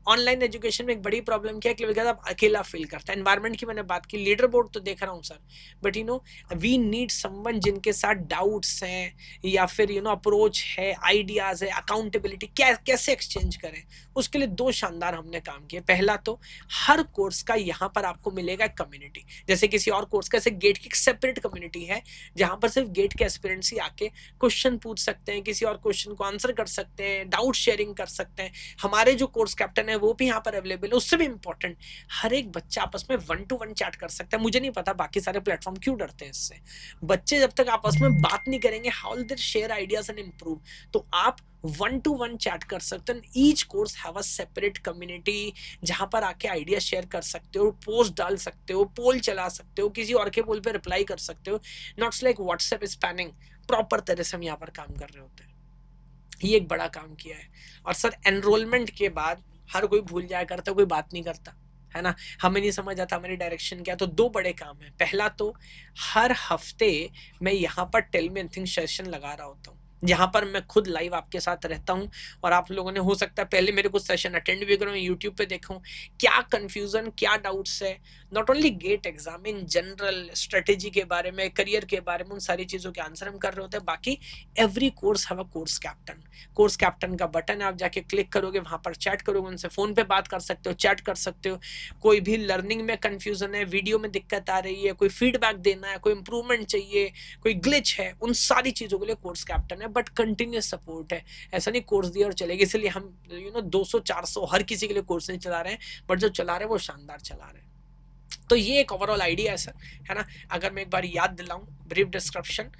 ऑनलाइन एजुकेशन में एक बड़ी प्रॉब्लम क्या है कि आप अकेला फील करता है। एनवायरनमेंट की मैंने बात की, लीडर बोर्ड तो देख रहा हूँ sir, but we need someone जिनके साथ डाउट्स हैं या फिर अप्रोच है, आइडियाज है, अकाउंटेबिलिटी क्या कैसे एक्सचेंज करें। उसके लिए 2 शानदार हमने काम किए। पहला तो हर कोर्स का यहाँ पर आपको मिलेगा कम्युनिटी, जैसे किसी और कोर्स का ऐसे गेट की सेपरेट कम्युनिटी है जहां पर सिर्फ गेट के एस्पिरेंट्स ही आके क्वेश्चन पूछ सकते हैं, किसी और क्वेश्चन को आंसर कर सकते हैं, डाउट शेयरिंग कर सकते हैं। हमारे जो कोर्स कैप्टन है वो भी यहाँ पर अवेलेबल है। उससे भी इंपॉर्टेंट, हर एक बच्चा आपस में 1-to-1 चैट कर सकता है। मुझे नहीं पता बाकी सारे प्लेटफॉर्म क्यों डरते हैं इससे। बच्चे जब तक आपस में बात नहीं करेंगे, how will they share ideas and improve. तो आप 1-to-1 चैट कर सकते हैं। Each course have a separate community जहां पर आके आइडिया शेयर कर सकते हो, पोस्ट डाल सकते हो, पोल चला सकते हो, किसी और के पोल पे रिप्लाई कर सकते हो। Notes like WhatsApp spanning, proper तरह से हम यहाँ पर काम कर रहे होते हैं। ये एक बड़ा काम किया है। और सर एनरोलमेंट के बाद हर कोई भूल जाया करता, कोई बात नहीं करता है ना, हमें नहीं समझ आता हमारी डायरेक्शन क्या। तो 2 बड़े काम है। पहला तो हर हफ्ते मैं यहाँ पर टेल मी एनीथिंग सेशन लगा रहा होता हूँ, जहां पर मैं खुद लाइव आपके साथ रहता हूं और आप लोगों ने हो सकता है पहले मेरे कुछ सेशन अटेंड भी करो, यूट्यूब पे देखूं क्या कंफ्यूजन, क्या डाउट्स है, not only get exam, in general strategy के बारे में, करियर के बारे में, उन सारी चीजों के आंसर हम कर रहे होते हैं। बाकी every course have a course captain. Course captain का बटन है, आप जाके क्लिक करोगे, वहां पर चैट करोगे, उनसे फोन पे बात कर सकते हो, चैट कर सकते हो। कोई भी लर्निंग में कंफ्यूजन है, वीडियो में दिक्कत आ रही है, कोई फीडबैक देना है, कोई इंप्रूवमेंट चाहिए, कोई ग्लिच है, उन सारी चीजों के लिए कोर्स कैप्टन है। बट कंटिन्यूस सपोर्ट है, ऐसा नहीं कोर्स दिया और चलेगी। इसलिए हम 200-400 हर किसी के लिए कोर्स नहीं चला रहे हैं, बट जो चला रहे हैं वो शानदार चला रहे हैं। तो ये एक ओवरऑल आइडिया है सर, है ना। अगर मैं एक बार याद दिलाऊं, ब्रीफ डिस्क्रिप्शन,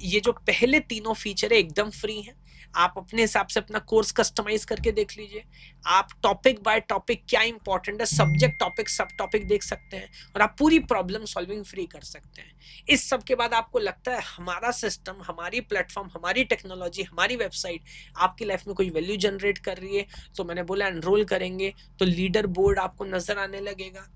ये जो पहले तीनों फीचर है एकदम फ्री है। आप अपने हिसाब से अपना कोर्स कस्टमाइज करके देख लीजिए। आप टॉपिक बाय टॉपिक क्या इंपॉर्टेंट है, सब्जेक्ट, टॉपिक, सब टॉपिक देख सकते हैं और आप पूरी प्रॉब्लम सॉल्विंग फ्री कर सकते हैं। इस सब के बाद आपको लगता है हमारा सिस्टम, हमारी प्लेटफॉर्म, हमारी टेक्नोलॉजी, हमारी वेबसाइट आपकी लाइफ में कोई वैल्यू जनरेट कर रही है, तो मैंने बोला एनरोल करेंगे तो लीडर बोर्ड आपको नजर आने लगेगा।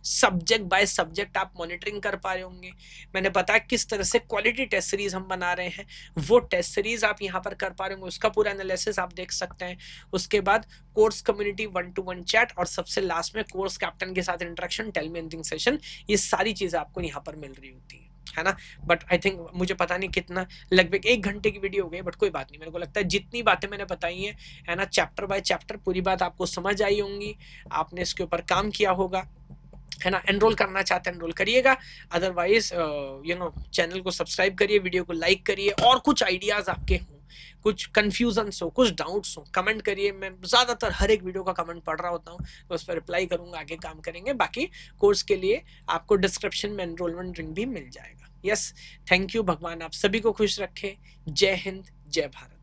सब्जेक्ट बाय सब्जेक्ट आप मॉनिटरिंग कर पा रहे होंगे। मैंने बताया किस तरह से क्वालिटी टेस्ट सीरीज हम बना रहे हैं, वो टेस्ट सीरीज आप यहाँ पर कर पा रहे होंगे, उसका पूरा एनालिसिस आप देख सकते हैं। उसके बाद कोर्स कम्युनिटी, 1-to-1 चैट, और सबसे लास्ट में कोर्स कैप्टन के साथ interaction, tell me anything session. ये सारी चीजें आपको यहाँ पर मिल रही होती है ना। बट आई थिंक मुझे पता नहीं कितना, लगभग 1 घंटे की वीडियो हो गई, बट कोई बात नहीं। मेरे को लगता है जितनी बातें मैंने बताई है ना, चैप्टर बाय चैप्टर पूरी बात आपको समझ आई होंगी, आपने इसके ऊपर काम किया होगा, है ना। एनरोल करना चाहते हैं एनरोल करिएगा, अदरवाइज चैनल को सब्सक्राइब करिए, वीडियो को लाइक करिए। और कुछ आइडियाज आपके हों, कुछ कंफ्यूजन्स हो, कुछ डाउट्स हो, कमेंट करिए। मैं ज्यादातर हर एक वीडियो का कमेंट पढ़ रहा होता हूँ, तो उस पर रिप्लाई करूंगा, आगे काम करेंगे। बाकी कोर्स के लिए आपको डिस्क्रिप्शन में एनरोलमेंट लिंक भी मिल जाएगा। यस, थैंक यू, भगवान आप सभी को खुश रखे। जय हिंद, जय भारत।